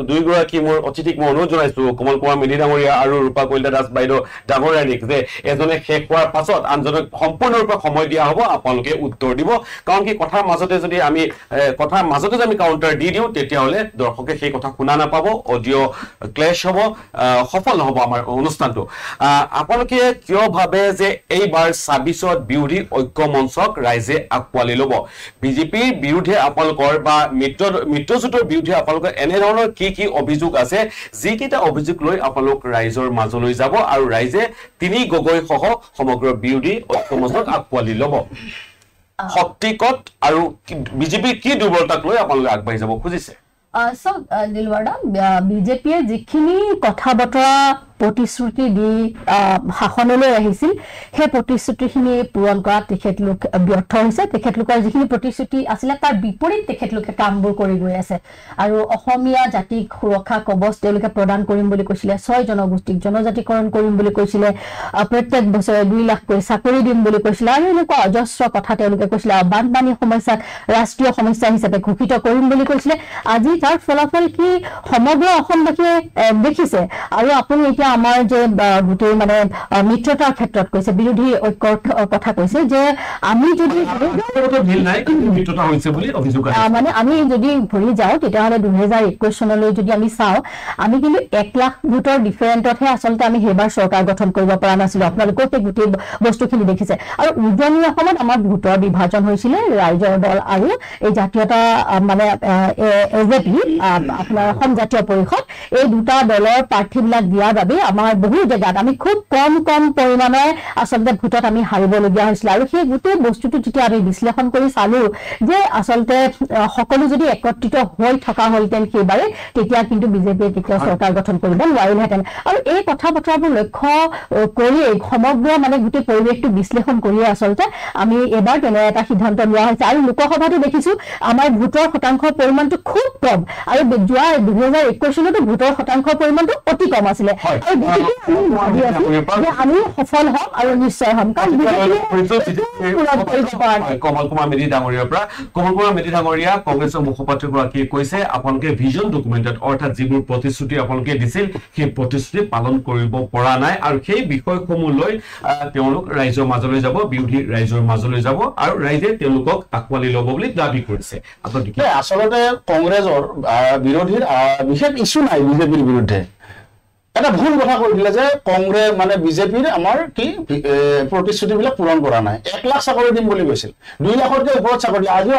দুয়োগৰাকী মোৰ অতিথিক মই অনুৰোধ জনাইছো, কমল কুমাৰ মেধি ডাঙৰীয়া আৰু ৰূপা কলিতা দাস বাইদেউ ডাঙৰীয়ানীক, যে এজনে শেষ হোৱাৰ পাছত আনজনক সম্পূৰ্ণৰূপে সময় দিয়া হ'ব, আপোনালোকে উত্তৰ দিব। কাৰণ কি কথাৰ মাজতে যদি আমি কাউণ্টাৰ দি দিওঁ, তেতিয়াহ'লে দৰ্শকে সেই কথা শুনা নাপাব, অডিঅ' ক্লেছ সাকসেছ হ'ব, সফল হ'ব আমাৰ অনুষ্ঠানটো। আপোনালোকে কিয় ভাবে যে এইবাৰ ২৬ত বিৰোধী ঐক্য মঞ্চক ৰাইজে আকোৱালি ল'ব? বিজেপিৰ বিৰুদ্ধে আপোনালোকৰ বা মিত্ৰজোঁটৰ বিৰুদ্ধে আপোনালোকৰ এনেধৰণৰ কি কি অভিযোগ আছে, যিকেইটা অভিযোগ লৈ আপোনালোক ৰাইজৰ মাজলৈ যাব আৰু ৰাইজে তিনি গগৈ সহ সমগ্ৰ বিৰোধী ঐক্য মঞ্চক আকোৱালি ল'ব? শক্তিকত আৰু বিজেপিৰ কি দুৰ্বলতাক লৈ আপোনালোকে আগবাঢ়ি যাব খুজিছে? দিলৱাৰা, বিজেপিয়ে যিখিনি কথা বতৰা প্ৰতিশ্ৰুতি দি শাসনলৈ আহিছিল, সেই প্ৰতিশ্ৰুতিখিনি পূৰণ কৰাত তেখেতলোক ব্যৰ্থ হৈছে। তেখেতলোকৰ যিখিনি প্ৰতিশ্ৰুতি আছিলে তাৰ বিপৰীত তেখেতলোকে কামবোৰ কৰি গৈ আছে। আৰু অসমীয়া জাতিক সুৰক্ষা কবচ তেওঁলোকে প্ৰদান কৰিম বুলি কৈছিলে, 6 জনগোষ্ঠীক জনজাতিকৰণ কৰিম বুলি কৈছিলে, প্ৰত্যেক বছৰে 2 লাখকৈ চাকৰি দিম বুলি কৈছিলে, আৰু এনেকুৱা অজস্ৰ কথা তেওঁলোকে কৈছিলে। বানপানী সমস্যাক ৰাষ্ট্ৰীয় সমস্যা হিচাপে ঘোষিত কৰিম বুলি কৈছিলে। আজি তাৰ ফলাফল কি সমগ্ৰ অসমবাসীয়ে দেখিছে। আৰু আপুনি এতিয়া আমাৰ যে গোটেই মানে মিত্ৰতাৰ ক্ষেত্ৰত কৈছে, বিৰোধী ঐক্যৰ কথা কৈছে, যে আমি যদি মানে আমি যদি ঘূৰি যাওঁ তেতিয়াহ'লে 2021 চনলৈ যদি আমি চাওঁ, আমি কিন্তু 1 লাখ ভোটৰ ডিফাৰেণ্টতহে আচলতে আমি সেইবাৰ চৰকাৰ গঠন কৰিব পৰা নাছিলো। আপোনালোকেও সেই গোটেই বস্তুখিনি দেখিছে। আৰু উজনি অসমত আমাৰ ভোটৰ বিভাজন হৈছিলে ৰাইজৰ দল আৰু এই জাতীয়তা মানে AJP, আপোনাৰ অসম জাতীয় পৰিষদ, এই দুটা দলৰ প্ৰাৰ্থীবিলাক দিয়াৰ বাবে আমাৰ বহু জেগাত আমি খুব কম পৰিমাণৰ আচলতে ভোটত আমি হাৰিবলগীয়া হৈছিল। আৰু সেই গোটেই বস্তুটো যেতিয়া আমি বিশ্লেষণ কৰি চালো যে আচলতে সকলো যদি একত্ৰিত হৈ থকা হ'লহেঁতেন সেইবাৰে, তেতিয়া কিন্তু বিজেপিয়ে কেতিয়াও চৰকাৰ গঠন কৰিব নোৱাৰিলেহেঁতেন। আৰু এই কথা বতৰাবোৰ লক্ষ্য কৰিয়েই সমগ্ৰ মানে গোটেই পৰিৱেশটো বিশ্লেষণ কৰিয়ে আচলতে আমি এবাৰ তেনে এটা সিদ্ধান্ত লোৱা হৈছে। আৰু লোকসভাতো দেখিছো আমাৰ ভোটৰ শতাংশৰ পৰিমাণটো খুব কম, আৰু যোৱা 2021 চনতো ভোটৰ শতাংশৰ পৰিমাণটো অতি কম আছিলে। আমি সফল হ'ম আৰু নিশ্চয় হ'ম। কমল কুমাৰ মেধি ডাঙৰীয়াৰ পৰা, কমল কুমাৰ মেধি ডাঙৰীয়া কংগ্ৰেছৰ মুখপাত্ৰগৰাকীয়ে কৈছে আপোনালোকে ভিজন ডকুমেণ্টত, অৰ্থাৎ যিবোৰ প্ৰতিশ্ৰুতি আপোনালোকে দিছিল সেই প্ৰতিশ্ৰুতি পালন কৰিব পৰা নাই, আৰু সেই বিষয়সমূহ লৈ তেওঁলোক ৰাইজৰ মাজলৈ যাব, বিৰোধী ৰাইজৰ মাজলৈ যাব, আৰু ৰাইজে তেওঁলোকক আকোৱালি ল'ব বুলি দাবী কৰিছে। আচলতে কংগ্ৰেছৰ বিৰোধীৰ বিশেষ ইছ্যু নাই বিজেপিৰ বিৰুদ্ধে। এটা ভুল কথা কৈ দিলে যে কংগ্ৰেছ মানে বিজেপিৰ আমাৰ কি প্ৰতিশ্ৰুতিবিলাক পূৰণ কৰা নাই। 1 লাখ চাকৰি দিম বুলি কৈছিল, 2 লাখতকৈ ওপৰত চাকৰি আজিও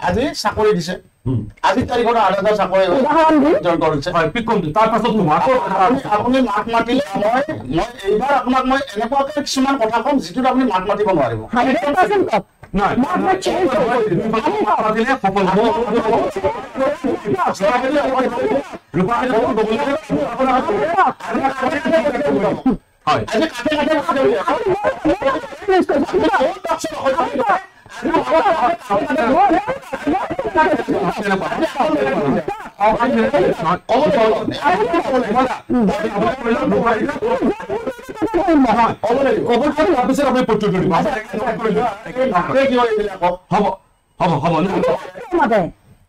আজি চাকৰি দিছে। আজি তাৰিখত 8,000 চাকৰি আপুনি মাত মাতিলে মই এইবাৰ আপোনাক মই এনেকুৱাকে কিছুমান কথা কম যিটোত আপুনি মাত মাতিব নোৱাৰিব।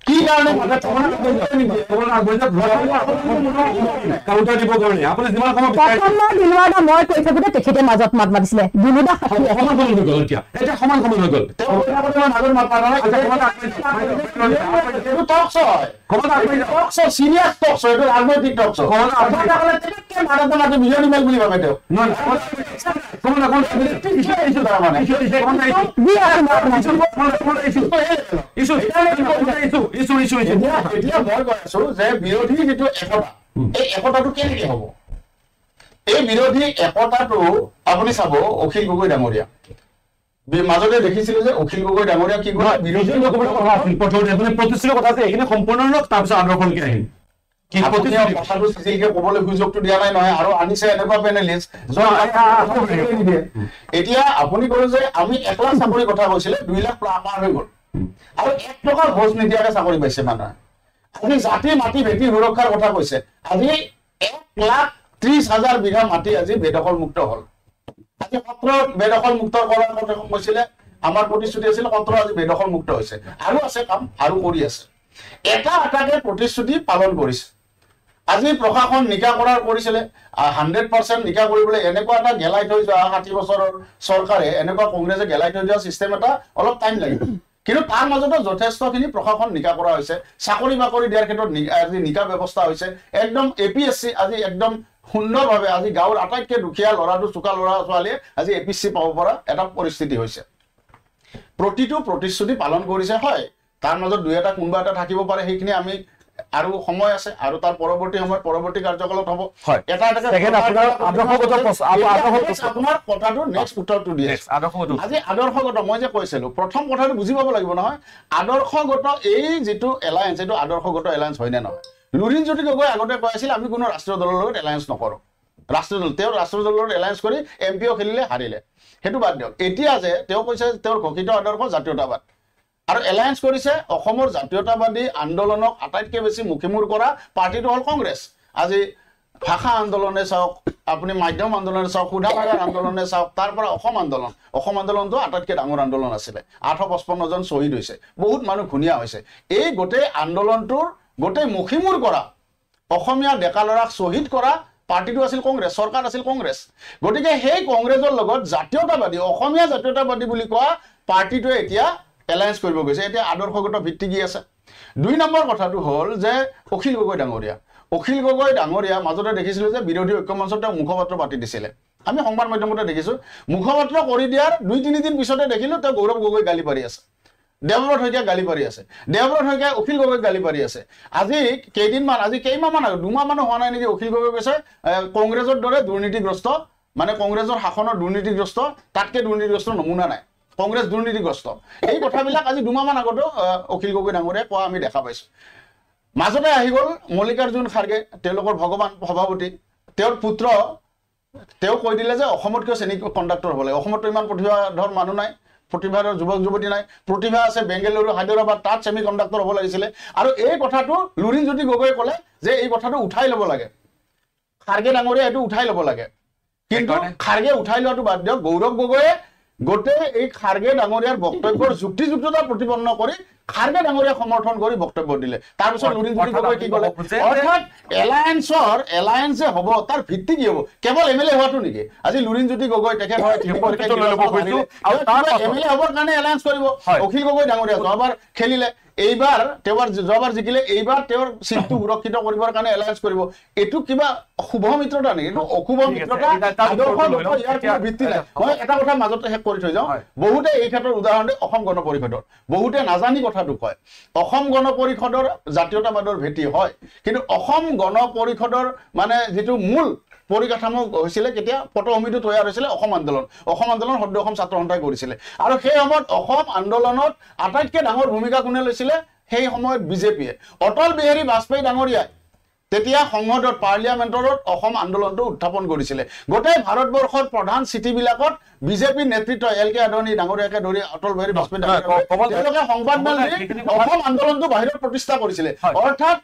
কি কাৰণে মই কৈ থাকোতে তেখেতে মাজত মাত মাতিছিলে। বিৰোধী যিটো একতা, এই একতাটো কেনেকে হব? এই বিৰোধী একতাটো আপুনি চাব অখিল গগৈ ডাঙৰীয়া মাজতে দেখিছিলো যে অখিল গগৈ ডাঙৰীয়া কি কৰে বিৰোধী প্ৰতিশ্ৰুতিৰ কথা আছে, এইখিনি সম্পূৰ্ণ নক তাৰপিছত আদৰ্শলৈকে আহিম। কথাটো চিজিলকে ক'বলৈ সুযোগটো দিয়া নাই নহয়, আৰু আনিছে এনেকুৱা পেনেলিষ্ট। এতিয়া আপুনি কলে যে আমি 1 লাখ চাকৰিৰ কথা কৈছিলে, 2 লাখ পাৰ হৈ গ'ল, আৰু 1 টকা ঘোষ নিদিয়াকে চাকৰি পাইছে মানুহে। আপুনি জাতি মাটি ভেটি সুৰক্ষাৰ কথা কৈছে, আজি 1,30,000 বিঘা মাটি আজি বেদখল মুক্ত হল। আজি সত্ৰত বেদখল মুক্ত কৰাৰ কথা কৈছিলে, আমাৰ প্ৰতিশ্ৰুতি আছিল সত্ৰ আজি বেদখল মুক্ত হৈছে আৰু আছে কাম আৰু কৰি আছে এটা এটাকে প্ৰতিশ্ৰুতি পালন কৰিছে আজি প্ৰশাসন নিকা কৰাৰ কৰিছিলে 100% নিকা কৰিবলৈ এনেকুৱা এটা গেলাই থৈ যোৱা 60 বছৰৰ চৰকাৰে এনেকুৱা কংগ্ৰেছে গেলাই থৈ যোৱা সিস্টেম এটা অলপ টাইম লাগিব কিন্তু তাৰ মাজতে যথেষ্টখিনি প্ৰশাসন নিকা কৰা হৈছে চাকৰি বাকৰি দিয়াৰ ক্ষেত্ৰত আজি নিকা ব্যৱস্থা হৈছে একদম এপিএসসি আজি একদম সুন্দৰভাৱে আজি গাঁৱৰ আটাইতকৈ দুখীয়া ল'ৰাটো চোকা ল'ৰা ছোৱালীয়ে আজি এপিএসসি পাব পৰা এটা পৰিস্থিতি হৈছে প্ৰতিটো প্ৰতিশ্ৰুতি পালন কৰিছে হয় তাৰ মাজত দুই এটা কোনোবা এটা থাকিব পাৰে সেইখিনি আমি আৰু সময় আছে আৰু তাৰ পৰৱৰ্তী সময় পৰৱৰ্তী কাৰ্যকালত হ'ব এটা আপোনাৰ কথাটো নেক্সট উত্তৰটো দিয়ে আজি আদৰ্শগত মই যে কৈছিলো প্ৰথম কথাটো বুজি পাব লাগিব নহয় আদৰ্শগত এই যিটো এলায়েন্স এইটো আদৰ্শগত এলায়েন্স হয় নে নহয় লুৰিণজ্যোতি গগৈ আগতে কৈ আছিল আমি কোনো ৰাষ্ট্ৰীয় দলৰ লগত এলায়েন্স নকৰোঁ ৰাষ্ট্ৰীয় দল তেওঁ ৰাষ্ট্ৰীয় দলৰ লগত এলায়েন্স কৰি এমপিও খেলিলে হাৰিলে সেইটো বাদ দিয়ক এতিয়া যে তেওঁ কৈছে তেওঁৰ ঘোষিত আদৰ্শ জাতীয়তাবাদ আৰু এলায়েন্স কৰিছে অসমৰ জাতীয়তাবাদী আন্দোলনক আটাইতকৈ বেছি মুখিমূৰ কৰা পাৰ্টিটো হ'ল কংগ্ৰেছ আজি ভাষা আন্দোলনে চাওক আপুনি মাধ্যম আন্দোলনে চাওক সুধানাগাৰ আন্দোলনে চাওক তাৰ পৰা অসম আন্দোলনটো আটাইতকৈ ডাঙৰ আন্দোলন আছিলে 855 জন শ্বহীদ হৈছে বহুত মানুহ ঘূণীয়া হৈছে এই গোটেই আন্দোলনটোৰ গোটেই মুখিমূৰ কৰা অসমীয়া ডেকা ল'ৰাক শ্বহীদ কৰা পাৰ্টিটো আছিল কংগ্ৰেছ চৰকাৰ আছিল কংগ্ৰেছ গতিকে সেই কংগ্ৰেছৰ লগত জাতীয়তাবাদী অসমীয়া জাতীয়তাবাদী বুলি কোৱা পাৰ্টিটোৱে এতিয়া এলায়েন্স কৰিব গৈছে এতিয়া আদৰ্শগত ভিত্তি কি আছে 2 নম্বৰ কথাটো হ'ল যে অখিল গগৈ ডাঙৰীয়া মাজতে দেখিছিলোঁ যে বিৰোধী ঐক্য মঞ্চত তেওঁ মুখপাত্ৰ পাতি দিছিলে আমি সংবাদ মাধ্যমতে দেখিছোঁ মুখপাত্ৰ কৰি দিয়াৰ 2-3 দিন পিছতে দেখিলোঁ তেওঁ গৌৰৱ গগৈ গালি পাৰি আছে দেৱব্ৰত শইকীয়া গালি পাৰি আছে দেৱব্ৰত শইকীয়া অখিল গগৈ গালি পাৰি আছে আজি কেইমাহমান আগত 2 মাহ মান হোৱা নাই নেকি অখিল গগৈ কৈছে কংগ্ৰেছৰ দৰে দুৰ্নীতিগ্ৰস্ত মানে কংগ্ৰেছৰ শাসনৰ দুৰ্নীতিগ্ৰস্ত তাতকৈ দুৰ্নীতিগ্ৰস্ত নমুনা নাই কংগ্ৰেছ দুৰ্নীতিগ্ৰস্ত এই কথাবিলাক আজি 2 মাহ মান আগতো অখিল গগৈ ডাঙৰীয়াই কোৱা আমি দেখা পাইছোঁ মাজতে আহি গ'ল মল্লিকাৰ্জুন খাৰ্গে তেওঁলোকৰ ভগৱান সভাপতি তেওঁৰ পুত্ৰ তেওঁ কৈ দিলে যে অসমত কিয় চেনি কণ্ডাক্টৰ হ'ব লাগে অসমতো ইমান প্ৰতিভাধৰ মানুহ নাই প্ৰতিভাৰ যুৱক যুৱতী নাই প্ৰতিভা আছে বেংগালুৰু হায়দৰাবাদ তাত চেমি কণ্ডাক্টৰ হ'ব লাগিছিলে আৰু এই কথাটো লুৰিণজ্যোতি গগৈয়ে ক'লে যে এই কথাটো উঠাই ল'ব লাগে খাৰ্গে ডাঙৰীয়া এইটো উঠাই ল'ব লাগে কিন্তু খাৰ্গে উঠাই লোৱাটো বাদ দিয়ক গৌৰৱ গগৈয়ে গোটেই এই খাৰ্গে ডাঙৰীয়াৰ বক্তব্যৰ যুক্তিযুক্ততা প্ৰতিপন্ন কৰি খাৰ্গে ডাঙৰীয়াক সমৰ্থন কৰি বক্তব্য দিলে তাৰপিছত লুৰিণজ্যোতি গগৈ কি ক'লে অৰ্থাৎ এলায়েন্সে হ'ব তাৰ ভিত্তি কি হ'ব কেৱল এমএলএ হোৱাটো নেকি আজি লুৰিণজ্যোতি গগৈ তেখেত এমএলএ হ'বৰ কাৰণে এলায়েন্স কৰিব অখিল গগৈ ডাঙৰীয়া যোৱাবাৰ খেলিলে এইবাৰ যোৱাবাৰ জিকিলে এইবাৰ তেওঁৰ সিটটো সুৰক্ষিত কৰিবৰ কাৰণে এলায়েন্স কৰিব এইটো কিবা শুভ মিত্ৰতা নেকি এইটো অশুভ মিত্ৰতা ইয়াৰ কোনো ভিত্তি নাই মই এটা কথা মাজতে শেষ কৰি থৈ যাওঁ বহুতে এই ক্ষেত্ৰত উদাহৰণ দিয়ে অসম গণ পৰিষদৰ বহুতে নাজানি কথাটো কয় অসম গণ পৰিষদৰ জাতীয়তাবাদৰ ভেটি হয় কিন্তু অসম গণ পৰিষদৰ মানে যিটো মূল পৰিকাঠামো হৈছিলে কেতিয়া পটভূমিটো তৈয়াৰ হৈছিলে অসম আন্দোলন সদ্য অসম ছাত্ৰ সন্থাই কৰিছিলে আৰু সেই সময়ত অসম আন্দোলনত আটাইতকৈ ডাঙৰ ভূমিকা কোনে লৈছিলে সেই সময়ত বিজেপিয়ে অটল বিহাৰী বাজপেয়ী ডাঙৰীয়াই তেতিয়া সংসদত পাৰ্লিয়ামেণ্টত অসম আন্দোলনটো উত্থাপন কৰিছিলে গোটেই ভাৰতবৰ্ষৰ প্ৰধান চিটিবিলাকত বিজেপি নেতৃত্ব এলকে আদৱানী ডাঙৰীয়াকে ধৰি অটল বিহাৰী বাজপেয়ী তেওঁলোকে সংবাদ মেল দি অসম আন্দোলনটো বাহিৰত প্ৰতিষ্ঠা কৰিছিলে অৰ্থাৎ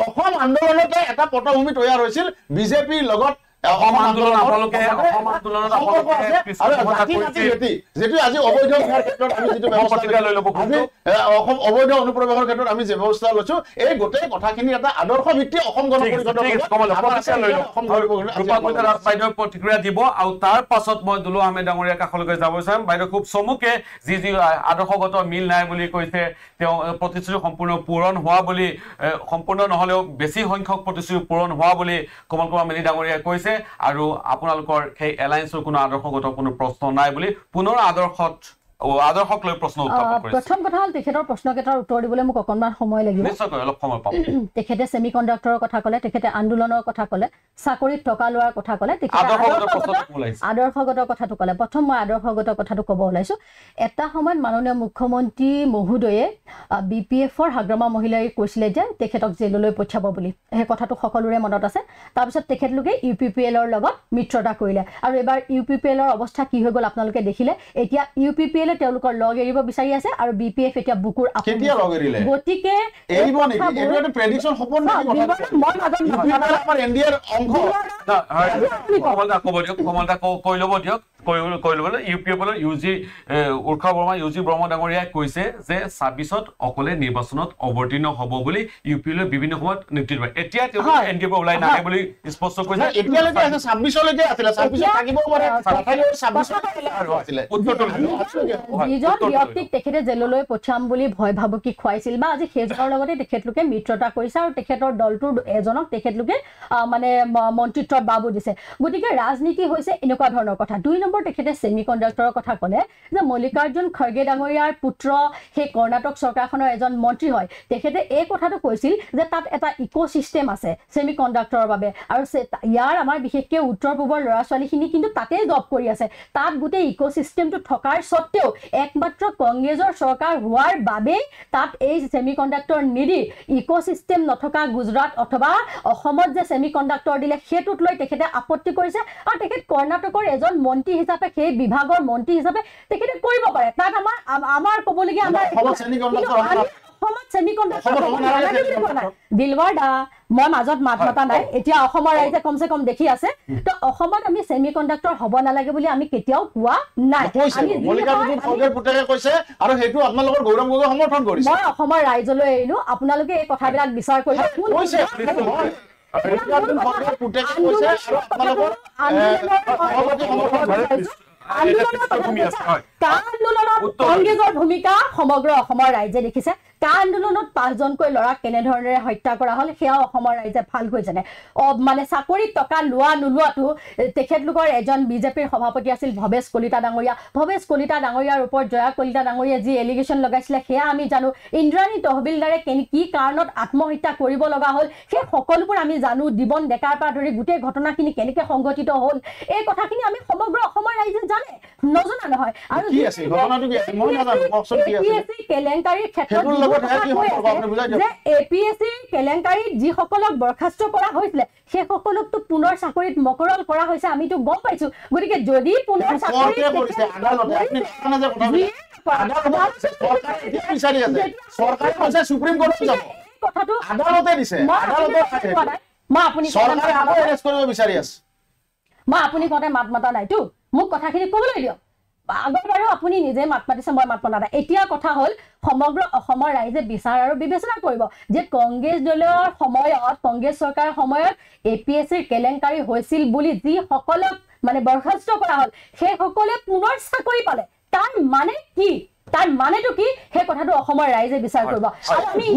অসম আন্দোলনতে এটা পটভূমি তৈয়াৰ হৈছিল বিজেপিৰ লগত অসম আন্দোলন যেটো আজি অবৈধ ক্ষেত্ৰত আমি যিটো ব্যৱস্থা লৈ ল'ব অসম অবৈধ অনুপ্ৰৱেশৰ ক্ষেত্ৰত আমি যে ব্যৱস্থা লৈছো এই গোটেই কথাখিনি এটা আদৰ্শ ভিত্তি অসম গণ পৰিষদৰ প্ৰতিক্ৰিয়া দিব আৰু তাৰ পাছত মই দুলু আহমেদ ডাঙৰীয়াৰ কাষলৈকে যাব বিচাৰিম বাইদেউ খুব চমুকে যি আদৰ্শগত মিল নাই বুলি কৈছে তেওঁ প্ৰতিশ্ৰুতি সম্পূৰ্ণ পূৰণ হোৱা বুলি সম্পূৰ্ণ নহলেও বেছি সংখ্যক প্ৰতিশ্ৰুতি পূৰণ হোৱা বুলি কমল কুমাৰ মেধি ডাঙৰীয়াই কৈছে আৰু আপোনালোকৰ সেই এলায়েন্সৰ কোনো আদৰ্শগত কোনো প্ৰশ্ন নাই বুলি পুনৰ আদৰ্শক লৈ প্ৰশ্ন উত্থাপন কৰিছে প্ৰথম কথা হ'ল তেখেতৰ প্ৰশ্নকেইটাৰ উত্তৰ দিবলৈ মোক অকণমান সময় লাগিব নিশ্চয়কৈ অলপ সময় পাব তেখেতে সেমি কণ্ডাক্টৰৰ কথা ক'লে তেখেতে আন্দোলনৰ কথা ক'লে চাকৰিত টকা লোৱাৰ কথা ক'লে আদৰ্শগত কথাটো ক'লে প্ৰথম মই আদৰ্শগত কথাটো ক'ব ওলাইছো এটা সময়ত মাননীয় মুখ্যমন্ত্ৰী মহোদয়ে বিপিএফৰ হাগ্ৰামা মহিলাই কৈছিলে যে তেখেতক জেললৈ পঠিয়াব বুলি সেই কথাটো সকলোৰে মনত আছে তাৰপিছত তেখেতলোকে ইউপিপিএলৰ লগত মিত্ৰতা কৰিলে আৰু এবাৰ ইউপিপিএলৰ অৱস্থা কি হৈ গ'ল আপোনালোকে দেখিলে এতিয়া ইউপিপিএল তেওঁলোকৰ লগ এৰিব বিচাৰি আছে আৰু বিপিএফ এতিয়া বুকুৰ কেতিয়া লগ এৰিলে গতিকে এৰিব নেকি এটো এটা প্ৰেডিকচন হপন নেকি মই নাজানো আমাৰ এনডিআৰ অংশ কমলদা কৈ ল'ব দিয়ক কৰিবলৈ UPFL UG Urkhao Barma UG Barma ডাঙৰীয়াই কৈছে যে 26ত অকলে নিৰ্বাচনত অৱতীৰ্ণ হ'ব বুলি UPFL বিভিন্ন সময়ত নেতৃত্ব দিয়ে এতিয়া তেওঁলোক NDA পৰা ওলাই নাহে বুলি স্পষ্ট কৈছে এতিয়ালৈকে আছে 26লৈকে আছিলে 26 থাকিব পাৰে 26 আছিলে যিজন ব্যক্তিক তেখেতে জেললৈ পঠিয়াম বুলি ভয় ভাবুকি খুৱাইছিল বা আজি সেইজনৰ লগতে তেখেতলোকে মিত্ৰতা কৰিছে আৰু তেখেতৰ দলটোৰ এজনক তেখেতলোকে মানে মন্ত্ৰিত্বত বাবু দিছে গতিকে ৰাজনীতি হৈছে এনেকুৱা ধৰণৰ কথা 2 নম্বৰ তেখেতে সেমিকন্ডাক্টৰৰ কথা ক'লে যে মল্লিকাৰ্জুন খৰ্গে ডাঙৰীয়াৰ পুত্ৰ সেই কৰ্ণাটক চৰকাৰখনৰ এজন মন্ত্ৰী হয় তেখেতে এই কথাটো কৈছিল যে তাত এটা ইকোসিস্টেম আছে সেমিকন্ডাক্টৰৰ বাবে আৰু ইয়াৰ আমাৰ বিশেষকৈ উত্তৰ পূবৰ ল'ৰা ছোৱালীখিনি কিন্তু তাতেই জব কৰি আছে তাত গোটেই ইকোসিস্টেমটো থকাৰ সত্ত্বেও একমাত্ৰ কংগ্ৰেছৰ চৰকাৰ হোৱাৰ বাবে তাত এই সেমিকন্ডাক্টৰ নিদি ইকোসিস্টেম নথকা গুজৰাট অথবা অসমত যে সেমিকন্ডাক্টৰ দিলে সেইটোত লৈ তেখেতে আপত্তি কৰিছে আৰু তেখেত কৰ্ণাটকৰ এজন মন্ত্ৰী হিচাপে সেই বিভাগৰ মন্ত্ৰী হিচাপে তেখেতে কৰিব পাৰে তাত আমাৰ ক'বলগীয়া আমাৰ দিলৱাৰ দা মই মাজত মাত মতা নাই এতিয়া অসমৰ ৰাইজে কমসে কম দেখি আছে তো অসমত আমি সেমিকন্ডাক্টৰ হ'ব নালাগে বুলি আমি কেতিয়াও কোৱা নাই আৰু সেইটো আপোনালোকৰ গৌৰৱ গগৈ সমৰ্থন কৰিছে মই অসমৰ ৰাইজলৈ এৰিলো আপোনালোকে এই কথাবিলাক বিচাৰ কৰিব কংগ্ৰেছৰ ভূমিকা সমগ্ৰ অসমৰ ৰাইজে দেখিছে কা আন্দোলনত 5জনকৈ ল'ৰাক কেনেধৰণেৰে হত্যা কৰা হ'ল সেয়াও অসমৰ ৰাইজে ভালকৈ জানে মানে চাকৰিত টকা লোৱা নোলোৱাটো তেখেতলোকৰ এজন বিজেপিৰ সভাপতি আছিল ভৱেশ কলিতা ডাঙৰীয়াৰ ওপৰত জয়া কলিতা ডাঙৰীয়াই যি এলিগেশ্যন লগাইছিলে সেয়া আমি জানো ইন্দ্ৰাণী তহবিলদাৰে কি কাৰণত আত্মহত্যা কৰিব লগা হ'ল সেই সকলোবোৰ আমি জানো জীৱন ডেকাৰ পৰা ধৰি গোটেই ঘটনাখিনি কেনেকৈ সংঘটিত হ'ল এই কথাখিনি আমি সমগ্ৰ অসমৰ ৰাইজে জানে নজনা নহয় আৰু কেলেংকাৰীৰ ক্ষেত্ৰত APSC কেলেংকাৰীত যিসকলক বৰখাস্ত কৰা হৈছিলে সেই সকলকতো পুনৰ চাকৰিত মকৰল কৰা হৈছে আমিতো গম পাইছো গতিকে যদি পুনৰ কথাটো মই আপুনি কওঁতে মাত মাতা নাইতো মোক কথাখিনি ক'বলৈ দিয়ক আগৰ বাৰু আপুনি নিজে মাত মাতিছে মই মাত মতা নাই এতিয়া কথা হ'ল সমগ্ৰ অসমৰ ৰাইজে বিচাৰ আৰু বিবেচনা কৰিব যে কংগ্ৰেছ দলৰ সময়ত কংগ্ৰেছ চৰকাৰৰ সময়ত APSCৰ কেলেংকাৰী হৈছিল বুলি যি সকলক মানে বৰখাস্ত কৰা হ'ল সেই সকলে পুনৰ চাকৰি পালে তাৰ মানে কি তাৰ মানেটো কি সেই কথাটো অসমৰ ৰাইজে বিচাৰ কৰিব আৰু আমি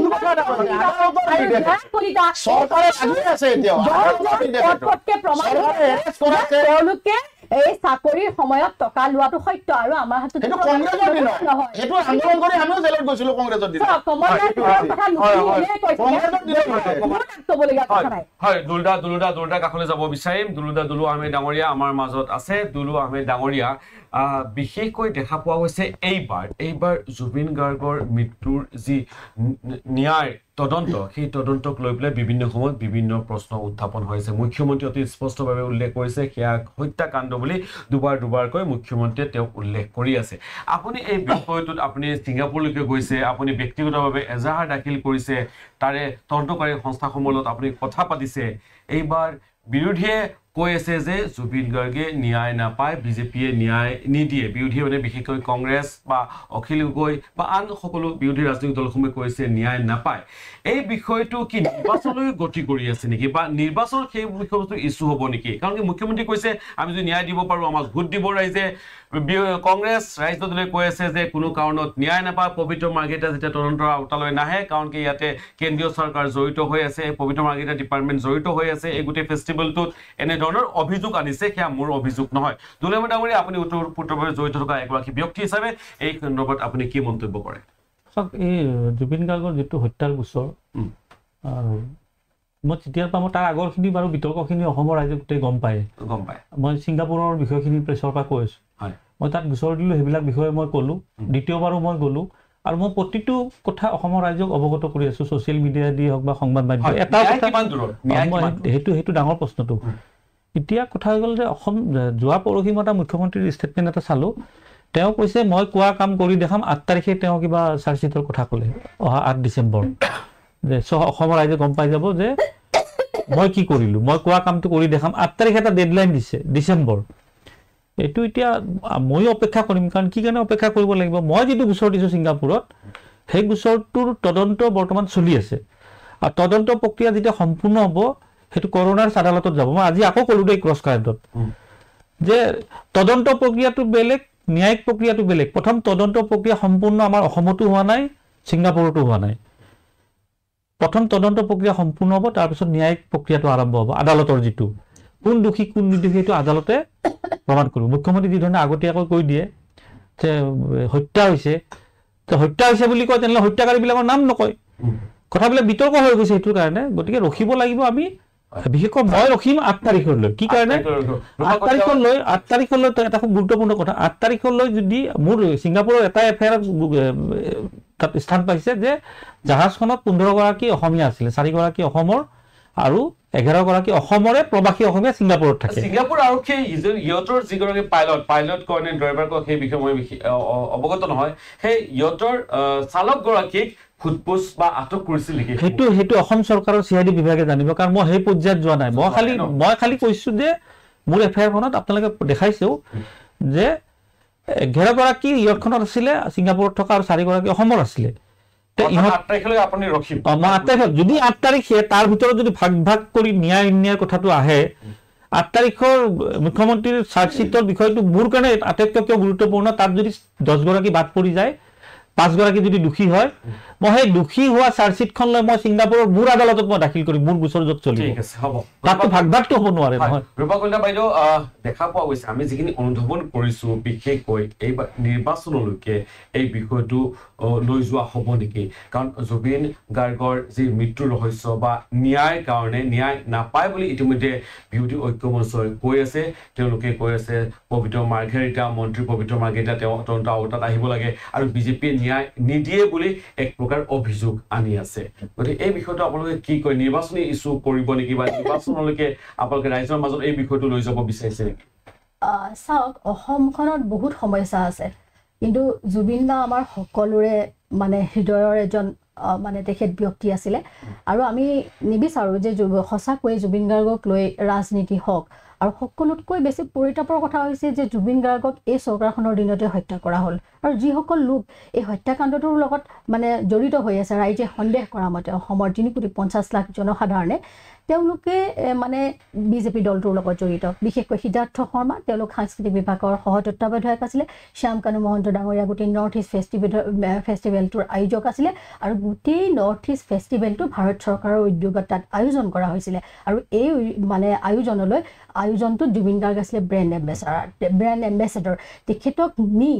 তেওঁলোকে এই চাকৰিৰ সময়ত টকা লোৱাটো সত্য আৰু আমাৰ হাতত দুলুদা কাষলৈ যাব বিচাৰিম দুলু আহমেদ ডাঙৰীয়া আমাৰ মাজত আছে দুলু আহমেদ ডাঙৰীয়া বিশেষকৈ দেখা পোৱা গৈছে এইবাৰ জুবিন গাৰ্গৰ মৃত্যুৰ যি ন্যায় তদন্ত সেই তদন্তক লৈ পেলাই বিভিন্ন সময়ত বিভিন্ন প্ৰশ্ন উত্থাপন হৈছে মুখ্যমন্ত্ৰী অতি স্পষ্টভাৱে উল্লেখ কৰিছে সেয়া হত্যাকাণ্ড বুলি দুবাৰকৈ মুখ্যমন্ত্ৰীয়ে তেওঁক উল্লেখ কৰি আছে আপুনি এই বিষয়টোত আপুনি ছিংগাপুৰলৈকে গৈছে আপুনি ব্যক্তিগতভাৱে এজাহাৰ দাখিল কৰিছে তাৰে তদন্তকাৰী সংস্থাসমূহৰ লগত আপুনি কথা পাতিছে এইবাৰ বিৰোধীয়ে কৈ আছে যে জুবিন গাৰ্গে ন্যায় নাপায় বিজেপিয়ে ন্যায় নিদিয়ে বিৰোধীয়ে মানে বিশেষকৈ কংগ্ৰেছ বা অখিল গগৈ বা আন সকলো বিৰোধী ৰাজনৈতিক দলসমূহে কৈছে ন্যায় নাপায় এই বিষয়টো কি নিৰ্বাচনলৈ গতি কৰি আছে নেকি বা নিৰ্বাচন সেই বিষয়টো ইস্যু হ'ব নেকি কাৰণ কি মুখ্যমন্ত্ৰী কৈছে আমি যদি ন্যায় দিব পাৰোঁ আমাক ভোট দিব ৰাইজে কংগ্ৰেছ ৰাইজৰ দলে কৈ আছে যে কোনো কাৰণত ন্যায় নাপায় পবিত্ৰ মাৰ্ঘেৰিটা যেতিয়া তদন্তৰ আওতালৈ নাহে কাৰণ কি ইয়াতে কেন্দ্ৰীয় চৰকাৰ জড়িত হৈ আছে পবিত্ৰ মাৰ্ঘেৰিটা ডিপাৰ্টমেণ্ট জড়িত হৈ আছে এই গোটেই ফেষ্টিভেলটোত এনে ধৰণৰ অভিযোগ আনিছে সেয়া মোৰ অভিযোগ নহয় দুলু আহমেদ ডাঙৰীয়া আপুনি ওতঃপ্ৰোতভাৱে জড়িত থকা এগৰাকী ব্যক্তি হিচাপে এই সন্দৰ্ভত আপুনি কি মন্তব্য কৰে এই জুবিন গাৰ্গৰ যিটো হত্যাৰ গোচৰ আৰু মই তেতিয়াৰ পৰা মই তাৰ আগৰখিনি বাৰু বিতৰ্কখিনি অসমৰ ৰাইজে গোটেই গম পায় মই ছিংগাপুৰৰ বিষয়খিনি প্ৰেছৰ পৰা কৈ আছোঁ মই তাত গোচৰ দিলোঁ সেইবিলাক বিষয়ে মই ক'লোঁ দ্বিতীয়বাৰো মই গ'লোঁ আৰু মই প্ৰতিটো কথা অসমৰ ৰাইজক অৱগত কৰি আছোঁ ছ'চিয়েল মিডিয়া দি হওক বা সংবাদ মাধ্যম এটা সেইটো ডাঙৰ প্ৰশ্নটো এতিয়া কথা হৈ গ'ল যে অসম যোৱা পৰহি মই এটা মুখ্যমন্ত্ৰীৰ ষ্টেটমেণ্ট এটা চালোঁ তেওঁ কৈছে মই কোৱা কাম কৰি দেখাম 8 তাৰিখে তেওঁ কিবা চাৰ্জশ্বিটৰ কথা ক'লে অহা 8 ডিচেম্বৰ যে অসমৰ ৰাইজে গম পাই যাব যে মই কি কৰিলোঁ মই কোৱা কামটো কৰি দেখাম 8 তাৰিখে এটা ডেডলাইন দিছে ডিচেম্বৰ এইটো এতিয়া মই অপেক্ষা কৰিম, কাৰণ কি কাৰণে অপেক্ষা কৰিব লাগিব, মই যিটো গোচৰ দিছোঁ ছিংগাপুৰত সেই গোচৰটোৰ তদন্ত বৰ্তমান চলি আছে, আৰু তদন্ত প্ৰক্ৰিয়া যেতিয়া সম্পূৰ্ণ হ'ব সেইটো কৰোনাৰ আদালতত যাব। মই আজি আকৌ ক'লো দেই ক্ৰছ কাৰেণ্টত যে তদন্ত প্ৰক্ৰিয়াটো বেলেগ, ন্যায়িক প্ৰক্ৰিয়াটো বেলেগ। প্ৰথম তদন্ত প্ৰক্ৰিয়া সম্পূৰ্ণ আমাৰ অসমতো হোৱা নাই, ছিংগাপুৰতো হোৱা নাই। প্ৰথম তদন্ত প্ৰক্ৰিয়া সম্পূৰ্ণ হ'ব, তাৰপিছত ন্যায়িক প্ৰক্ৰিয়াটো আৰম্ভ হ'ব। আদালতৰ যিটো কোন দোষী কোন নিৰ্দোষী সেইটো আদালতে প্ৰমাণ কৰিব। মুখ্যমন্ত্ৰী যিধৰণে আগতীয়াকৈ কৈ দিয়ে যে হত্যা হৈছে, হত্যা হৈছে বুলি কয়, তেনেহ'লে হত্যাকাৰীবিলাকৰ নাম নকয়। কথাবিলাক বিতৰ্ক হৈ গৈছে সেইটোৰ কাৰণে। গতিকে ৰখিব লাগিব আমি, বিশেষকৈ মই ৰখিম 8 তাৰিখলৈ। কি কাৰণে 8 তাৰিখলৈ এটা খুব গুৰুত্বপূৰ্ণ কথা, 8 তাৰিখলৈ যদি মোৰ ছিংগাপুৰৰ এটা এফআইআৰ তাত স্থান পাইছে যে জাহাজখনত 15 গৰাকী অসমীয়া আছিলে, 4 গৰাকী অসমৰ আৰু 11 গৰাকী অসমৰে প্ৰবাসী অসমীয়া ছিংগাপুৰত থাকে। ছিংগাপুৰ আৰক্ষী ইহঁতৰ যিগৰাকী পাইলট কয় নে ড্ৰাইভাৰ কয় সেই বিষয়ে মই অৱগত নহয়, সেই ইহঁতৰ চালকগৰাকীক ফুটপোষ্ট বা আটক কৰিছিল নেকি? সেইটো অসম চৰকাৰৰ CID বিভাগে জানিব, কাৰণ মই সেই পৰ্যায়ত যোৱা নাই। মই খালি কৈছো যে মোৰ এফআইআৰখনত আপোনালোকে দেখাইছেও যে 11 গৰাকী ইয়টখনত আছিলে ছিংগাপুৰত থকা, আৰু 4 গৰাকী অসমৰ আছিলে। 8 তাৰিখলৈ আপুনি ৰখিব। যদি 8 তাৰিখে তাৰ ভিতৰত যদি ভাগ ভাগ কৰি ন্যায়ৰ কথাটো আহে, 8 তাৰিখৰ মুখ্যমন্ত্ৰীৰ চাৰ্জশ্বিটৰ বিষয়টো মোৰ কাৰণে আটাইতকৈ কিয় গুৰুত্বপূৰ্ণ, তাত যদি 10 গৰাকী বাদ পৰি যায়, 5 গৰাকী যদি দোষী হয়, মই সেই দোষী হোৱা চাৰ্জশ্বিটখন লৈ মই ছিংগাপুৰৰ মোৰ আদালতত মই দাখিল কৰিম, মোৰ গোচৰ য'ত চলিব। ঠিক আছে, হ'ব। তাততো ভাগ ভাগটো হ'ব নোৱাৰে নহয়। ৰূপা কলিতা বাইদেউ, দেখা পোৱা গৈছে, আমি যিখিনি অনুধাৱন কৰিছো বিশেষকৈ এই নিৰ্বাচনলৈকে এই বিষয়টো লৈ যোৱা হ'ব নেকি? কাৰণ জুবিন গাৰ্গৰ যি মৃত্যুৰ ৰহস্য বা ন্যায়ৰ কাৰণে ন্যায় নাপায় বুলি ইতিমধ্যে বিৰোধী ঐক্য মঞ্চই কৈ আছে। তেওঁলোকে কৈ আছে পবিত্ৰ মাৰ্ঘেৰিটা, মন্ত্ৰী পবিত্ৰ মাৰ্ঘেৰিটা তেওঁ তদন্ত আওতাত আহিব লাগে, আৰু বিজেপিয়ে ন্যায় নিদিয়ে বুলি এক প্ৰকাৰ অভিযোগ আনি আছে। গতিকে এই বিষয়টো আপোনালোকে কি কয়? নিৰ্বাচনী ইছ্যু কৰিব নেকি, বা নিৰ্বাচনলৈকে আপোনালোকে ৰাইজৰ মাজত এই বিষয়টো লৈ যাব বিচাৰিছে নেকি? চাওক, অসমখনত বহুত সমস্যা আছে, কিন্তু জুবিন দা আমাৰ সকলোৰে মানে হৃদয়ৰ এজন মানে তেখেত ব্যক্তি আছিলে, আৰু আমি নিবিচাৰোঁ যে সঁচাকৈয়ে জুবিন গাৰ্গক লৈ ৰাজনীতি হওক। আৰু সকলোতকৈ বেছি পৰিতাপৰ কথা হৈছে যে জুবিন গাৰ্গক এই চৰকাৰখনৰ দিনতে হত্যা কৰা হ'ল, আৰু যিসকল লোক এই হত্যাকাণ্ডটোৰ লগত মানে জড়িত হৈ আছে, ৰাইজে সন্দেহ কৰা মতে অসমৰ 3,50,00,000 জনসাধাৰণে, তেওঁলোকে মানে বিজেপি দলটোৰ লগত জড়িত। বিশেষকৈ সিদ্ধাৰ্থ শৰ্মা, তেওঁলোক সাংস্কৃতিক বিভাগৰ সহতত্বাৱধায়ক আছিলে, শ্যাম কানু মহন্ত ডাঙৰীয়া গোটেই নৰ্থ ইষ্ট ফেষ্টিভেলটোৰ আয়োজক আছিলে, আৰু গোটেই নৰ্থ ইষ্ট ফেষ্টিভেলটো ভাৰত চৰকাৰৰ উদ্যোগত তাত আয়োজন কৰা হৈছিলে। আৰু এই মানে আয়োজনটোত জুবিন গাৰ্গ আছিলে ব্ৰেণ্ড এম্বেচাডৰ। তেখেতক নি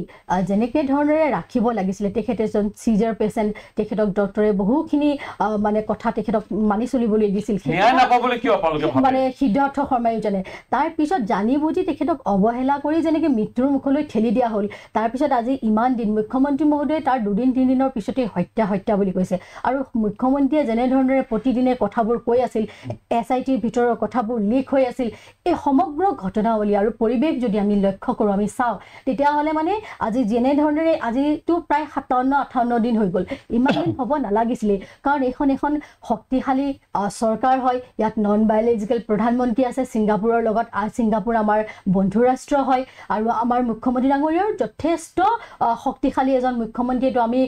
যেনেকৈ ধৰণেৰে ৰাখিব লাগিছিলে, তেখেত এজন চিজাৰ পেচেণ্ট, তেখেতক ডক্টৰে বহুখিনি মানে কথা তেখেতক মানি চলিবলৈ দিছিল, মানে সিদ্ধাৰ্থ শৰ্মায়ো জানে। তাৰপিছত জানি বুজি তেখেতক অৱহেলা কৰি যেনেকৈ মৃত্যুৰ মুখলৈ ঠেলি দিয়া হ'ল, তাৰপিছত আজি ইমান দিন মুখ্যমন্ত্ৰী মহোদয়ে তাৰ 2-3 দিনৰ পিছতেই হত্যা বুলি কৈছে। আৰু মুখ্যমন্ত্ৰীয়ে যেনেধৰণেৰে প্ৰতিদিনে কথাবোৰ কৈ আছিল, SITৰ ভিতৰৰ কথাবোৰ লিক হৈ আছিল, এই সমগ্ৰ ঘটনাৱলী আৰু পৰিৱেশ যদি আমি লক্ষ্য কৰোঁ, আমি চাওঁ, তেতিয়াহ'লে মানে আজি যেনেধৰণেৰে, আজিতো প্ৰায় 57-58 দিন হৈ গ'ল, ইমান দিন হ'ব নালাগিছিলে, কাৰণ এখন শক্তিশালী চৰকাৰ হয়, ইয়াত নন বায়'লজিকেল প্ৰধানমন্ত্ৰী আছে, ছিংগাপুৰৰ লগত ছিংগাপুৰ আমাৰ বন্ধু ৰাষ্ট্ৰ হয়, আৰু আমাৰ মুখ্যমন্ত্ৰী ডাঙৰীয়াৰ যথেষ্ট শক্তিশালী এজন মুখ্যমন্ত্ৰী, এইটো আমি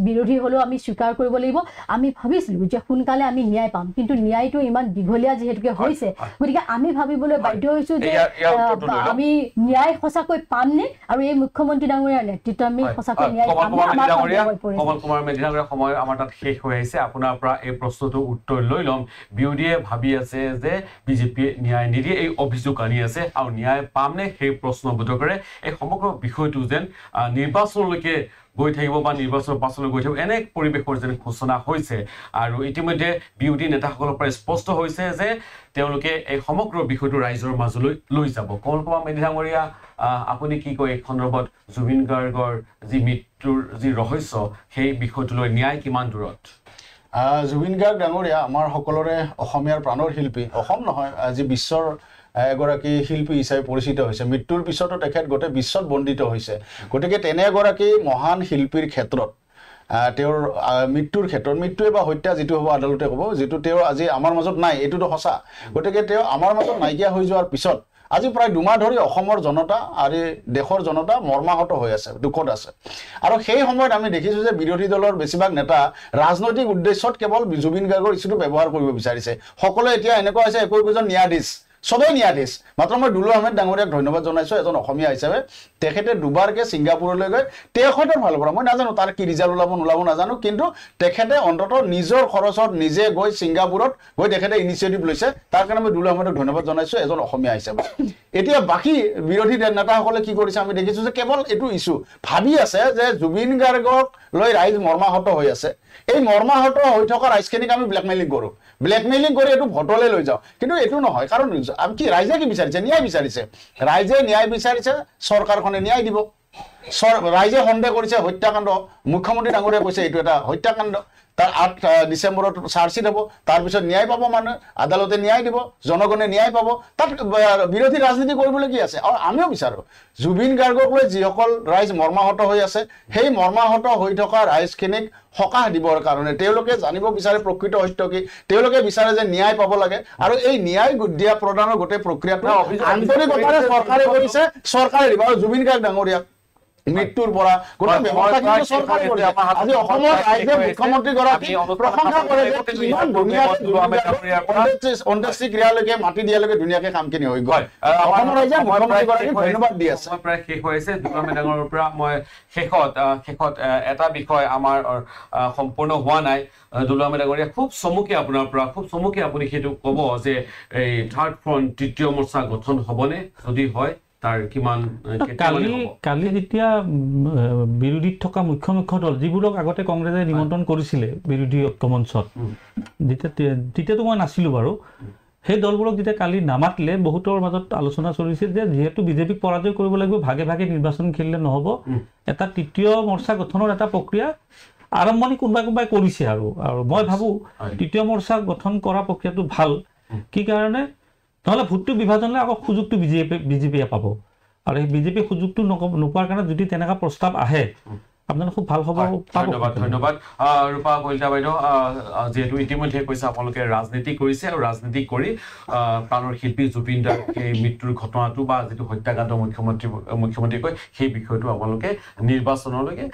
বিৰোধী হ'লেও আমি স্বীকাৰ কৰিব লাগিব। আমি ভাবিছিলোঁ যে সোনকালে আমি ন্যায় পাম, কিন্তু ন্যায়টো ইমান দীঘলীয়া যিহেতুকে হৈছে, গতিকে আমি ভাবিবলৈ বাধ্য হৈছোঁ যে আমি ন্যায় সঁচাকৈ পামনে, আৰু এই মুখ্যমন্ত্ৰী ডাঙৰীয়াৰ নেতৃত্ব আমি সঁচাকৈ ন্যায় পাম। কমল কুমাৰ মেধি ডাঙৰীয়া, সময় আমাৰ তাত শেষ হৈ আহিছে। আপোনাৰ পৰা এই প্ৰশ্নটোৰ উত্তৰ লৈ ল'ম। বিৰোধীয়ে ভাবি আছে যে বিজেপিয়ে ন্যায় নিদিয়ে, এই অভিযোগ আনি আছে, আৰু ন্যায় পামনে সেই প্ৰশ্নবোধকৰে এই সমগ্ৰ বিষয়টো যেন নিৰ্বাচনলৈকে গৈ থাকিব বা নিৰ্বাচনৰ পাছলৈ গৈ থাকিব, এনে পৰিৱেশৰ যেন সূচনা হৈছে। আৰু ইতিমধ্যে বিৰোধী নেতাসকলৰ পৰা স্পষ্ট হৈছে যে তেওঁলোকে এই সমগ্ৰ বিষয়টো ৰাইজৰ মাজলৈ লৈ যাব। কমল কুমাৰ মেধি ডাঙৰীয়া, আপুনি কি কয় এই সন্দৰ্ভত? জুবিন গাৰ্গৰ যি মৃত্যুৰ যি ৰহস্য, সেই বিষয়টোলৈ ন্যায় কিমান দূৰত? জুবিন গাৰ্গ ডাঙৰীয়া আমাৰ সকলোৰে অসমীয়াৰ প্ৰাণৰ শিল্পী, অসম নহয় আজি বিশ্বৰ এগৰাকী শিল্পী হিচাপে পৰিচিত হৈছে। মৃত্যুৰ পিছতো তেখেত গোটেই বিশ্বত বন্দিত হৈছে। গতিকে তেনে এগৰাকী মহান শিল্পীৰ ক্ষেত্ৰত তেওঁৰ মৃত্যুৰ ক্ষেত্ৰত, মৃত্যুৱে বা হত্যা যিটো হ'ব আদালতে ক'ব, যিটো তেওঁ আজি আমাৰ মাজত নাই, এইটোতো সঁচা। গতিকে তেওঁ আমাৰ মাজত নাইকিয়া হৈ যোৱাৰ পিছত আজি প্ৰায় 2 মাহ ধৰি অসমৰ জনতা আৰু দেশৰ জনতা মৰ্মাহত হৈ আছে, দুখত আছে। আৰু সেই সময়ত আমি দেখিছোঁ যে বিৰোধী দলৰ বেছিভাগ নেতা ৰাজনৈতিক উদ্দেশ্যত কেৱল জুবিন গাৰ্গৰ ইছ্যুটো ব্যৱহাৰ কৰিব বিচাৰিছে। সকলোৱে এতিয়া এনেকুৱা হৈছে একোজন ন্যায়াধীশ, সবেই ন্যায়াধীশ। মাত্ৰ মই দুলু আহমেদ ডাঙৰীয়াক ধন্যবাদ জনাইছোঁ এজন অসমীয়া হিচাপে। তেখেতে দুবাৰকৈ ছিংগাপুৰলৈ গৈ তেখেতৰ ফালৰ পৰা মই নাজানো তাৰ কি ৰিজাল্ট ওলাব নাজানো, কিন্তু তেখেতে অন্ততঃ নিজৰ খৰচত নিজে গৈ ছিংগাপুৰত গৈ তেখেতে ইনিচিয়েটিভ লৈছে। তাৰ কাৰণে মই দুলু আহমেদক ধন্যবাদ জনাইছোঁ এজন অসমীয়া হিচাপে। এতিয়া বাকী বিৰোধী নেতাসকলে কি কৰিছে আমি দেখিছোঁ যে কেৱল এইটো ইছ্যু ভাবি আছে যে জুবিন গাৰ্গক লৈ ৰাইজ মৰ্মাহত হৈ আছে, এই মৰ্মাহত হৈ থকা ৰাইজখিনিক আমি ব্লেকমেইলিং কৰোঁ, ব্লেকমেইলিং কৰি এইটো ভোটলৈ লৈ যাওঁ। কিন্তু এইটো নহয়, কাৰণ আমি কি ৰাইজে কি বিচাৰিছে? ন্যায় বিচাৰিছে। ৰাইজে ন্যায় বিচাৰিছে, চৰকাৰখনে ন্যায় দিব। ৰাইজে সন্দেহ কৰিছে হত্যাকাণ্ড, মুখ্যমন্ত্ৰী ডাঙৰীয়াই কৈছে এইটো এটা হত্যাকাণ্ড। তাৰ 8 ডিচেম্বৰত চাৰ্জশ্বিট হ'ব, তাৰপিছত ন্যায় পাব, মানুহে আদালতে ন্যায় দিব, জনগণে ন্যায় পাব। তাত বিৰোধী ৰাজনীতি কৰিবলৈ কি আছে? আৰু আমিও বিচাৰোঁ জুবিন গাৰ্গক লৈ যিসকল ৰাইজ মৰ্মাহত হৈ আছে, সেই মৰ্মাহত হৈ থকা ৰাইজখিনিক সকাহ দিবৰ কাৰণে তেওঁলোকে জানিব বিচাৰে প্ৰকৃত সত্য কি, তেওঁলোকে বিচাৰে যে ন্যায় পাব লাগে। আৰু এই ন্যায় দিয়া প্ৰদানৰ গোটেই প্ৰক্ৰিয়াটো আন্তৰিকতাৰে চৰকাৰে কৰিছে, চৰকাৰে দিব। আৰু জুবিন গাৰ্গ ডাঙৰীয়াক মৃত্যুৰ পৰা গোটেই ব্যৱস্থাখিনি চৰকাৰে কৰিছে। আজি অসমৰ ৰাইজে মুখ্যমন্ত্ৰীগৰাকীক প্ৰশংসা কৰে যে ইমান ধুনীয়াকৈ অন্ত্যেষ্টিক্ৰিয়ালৈকে মাতি দিয়ালৈকে ধুনীয়াকৈ কামখিনি হৈ গ'ল। অসমৰ ৰাইজে মুখ্যমন্ত্ৰীগৰাকীক ধন্যবাদ দি আছে। প্ৰায় শেষ হৈ আছে দুলু আহমেদ ডাঙৰীয়াৰ পৰা। মই শেষত এটা বিষয় আমাৰ সম্পূৰ্ণ হোৱা নাই। দুলু আহমেদ ডাঙৰীয়া খুব চমুকে আপোনাৰ পৰা, খুব চমুকে আপুনি সেইটো ক'ব যে এই থাৰ্ড ফ্ৰণ্ট তৃতীয় মৰ্চা গঠন হ'বনে? যদি হয় তাৰ কিমান কালি যেতিয়া বিৰোধীত থকা মুখ্য দল যিবোৰক আগতে কংগ্ৰেছে নিমন্ত্ৰণ কৰিছিলে বিৰোধী ঐক্যমঞ্চত, তেতিয়াতো মই নাছিলোঁ বাৰু, সেই দলবোৰক যেতিয়া কালি নামাতিলে বহুতৰ মাজত আলোচনা চলিছিল যে যিহেতু বিজেপিক পৰাজয় কৰিব লাগিব, ভাগে ভাগে নিৰ্বাচন খেলিলে নহ'ব, এটা তৃতীয় মৰ্চা গঠনৰ এটা প্ৰক্ৰিয়া আৰম্ভণি কোনোবাই কৰিছে। আৰু মই ভাবোঁ তৃতীয় মৰ্চা গঠন কৰা প্ৰক্ৰিয়াটো ভাল। কি কাৰণে? নহ'লে ভোটটো বিভাজনলৈ আকৌ সুযোগটো বিজেপিয়ে পাব। আৰু সেই বিজেপি সুযোগটো নোপোৱাৰ কাৰণে যদি তেনেকুৱা প্ৰস্তাৱ আহে আপোনালোক খুব ভাল হ'ব। ধন্যবাদ ৰূপা কলিতা বাইদেউ। যিহেতু ইতিমধ্যে কৈছে আপোনালোকে ৰাজনীতি কৰিছে আৰু ৰাজনীতি কৰি প্ৰাণৰ শিল্পী জুবিন দাৰ সেই মৃত্যুৰ ঘটনাটো বা যিটো হত্যাকাণ্ড মুখ্যমন্ত্ৰী কয় সেই বিষয়টো আপোনালোকে নিৰ্বাচনলৈকে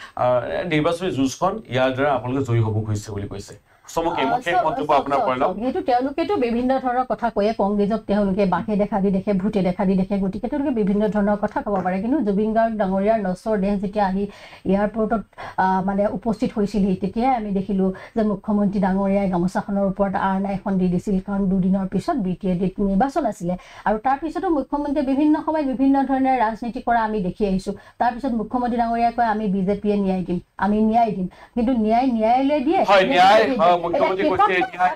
নিৰ্বাচনী যুঁজখন ইয়াৰ দ্বাৰা আপোনালোকে জয়ী হ'ব খুজিছে বুলি কৈছে। তেওঁলোকেতো বিভিন্ন ধৰণৰ কথা কয়ে, কংগ্ৰেছক তেওঁলোকে বাঘে দেখা দি দেখে, ভূতে দেখা দি দেখে, গতিকে তেওঁলোকে বিভিন্ন ধৰণৰ কথা ক'ব পাৰে। কিন্তু জুবিন গাৰ্গ ডাঙৰীয়াৰ নশ্বৰ দেহ যেতিয়া আহি এয়াৰপৰ্টত মানে উপস্থিত হৈছিলহি, তেতিয়াই আমি দেখিলোঁ যে মুখ্যমন্ত্ৰী ডাঙৰীয়াই গামোচাখনৰ ওপৰত আৰনা এখন দি দিছিল, কাৰণ দুদিনৰ পিছত BTAD নিৰ্বাচন আছিলে। আৰু তাৰপিছতো মুখ্যমন্ত্ৰীয়ে বিভিন্ন সময়ত বিভিন্ন ধৰণে ৰাজনীতি কৰা আমি দেখি আহিছোঁ। তাৰপিছত মুখ্যমন্ত্ৰী ডাঙৰীয়াই কয় আমি বিজেপিয়ে ন্যায় দিম, আমি ন্যায় দিম, কিন্তু ন্যায়ালয়ে দিয়ে।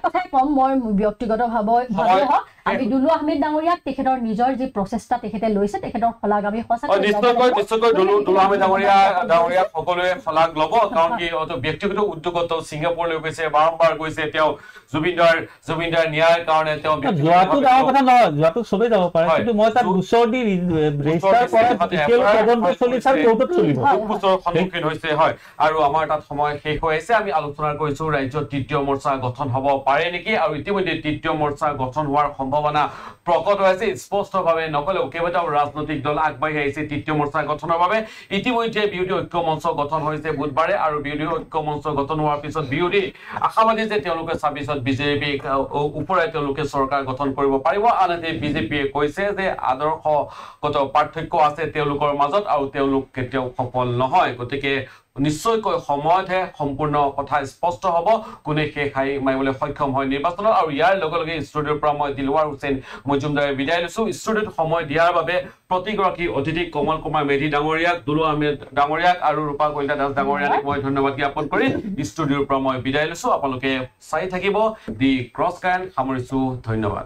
কথাই কম মই ব্যক্তিগতভাৱে হওক, আমি দুলু আহমেদ ডাঙৰীয়াক তেখেতৰ নিজৰ যি প্ৰচেষ্টা তেখেতে লৈছে তেখেতৰ শলাগ আমি সঁচাকৈ নিশ্চয়কৈ দুলু আহমেদ ডাঙৰীয়াক সকলোৱে শলাগ ল'ব। কাৰণ কি ব্যক্তিগত উদ্যোগত ছিংগাপুৰলৈ গৈছে, বাৰম্বাৰ গৈছে, তেওঁ জুবিন দাৰ ন্যায়ৰ কাৰণে তেওঁ যোৱাটো ডাঙৰ কথা নহয়, যোৱাটো চবেই যাব পাৰে, কিন্তু মই তাত গোচৰ দি ৰেজিষ্টাৰ সন্মুখীন হৈছে। হয়, আৰু আমাৰ তাত সময় শেষ হৈ আছে। আমি আলোচনা কৰিছো ৰাজ্যত তৃতীয় মৰ্চা গঠন হ'ব পাৰে নেকি, আৰু ইতিমধ্যে তৃতীয় মৰ্চা গঠন হোৱাৰ সম্ভাৱনা প্ৰকট হৈ আছে। স্পষ্টভাৱে নকলেও কেইবাটাও ৰাজনৈতিক দল আগবাঢ়ি আহিছে তৃতীয় মৰ্চা গঠনৰ বাবে। ইতিমধ্যে বিৰোধী ঐক্য মঞ্চ গঠন হৈছে বুধবাৰে, আৰু বিৰোধী ঐক্য মঞ্চ গঠন হোৱাৰ পিছত বিৰোধী আশাবাদী যে তেওঁলোকে 26ত বিজেপিক ওপৰাই তেওঁলোকে চৰকাৰ গঠন কৰিব পাৰিব। আনহাতে বিজেপিয়ে কৈছে যে আদৰ্শগত পাৰ্থক্য আছে তেওঁলোকৰ মাজত আৰু তেওঁলোক কেতিয়াও সফল নহয়। গতিকে নিশ্চয়কৈ সময়তহে সম্পূৰ্ণ কথা স্পষ্ট হ'ব কোনে শেষ হাই মাৰিবলৈ সক্ষম হয় নিৰ্বাচনত। আৰু ইয়াৰ লগে লগে ষ্টুডিঅ'ৰ পৰা মই দিলৱাৰ হুছেইন মজুমদাৰে বিদায় লৈছোঁ। ষ্টুডিঅ'ত সময় দিয়াৰ বাবে প্ৰতিগৰাকী অতিথি কমল কুমাৰ মেধি ডাঙৰীয়াক, দুলু আহমেদ ডাঙৰীয়াক আৰু ৰূপা কলিতা দাস ডাঙৰীয়াক মই ধন্যবাদ জ্ঞাপন কৰি ষ্টুডিঅ'ৰ পৰা মই বিদায় লৈছোঁ। আপোনালোকে চাই থাকিব দি ক্ৰছ কাৰেণ্ট। সামৰিছোঁ, ধন্যবাদ।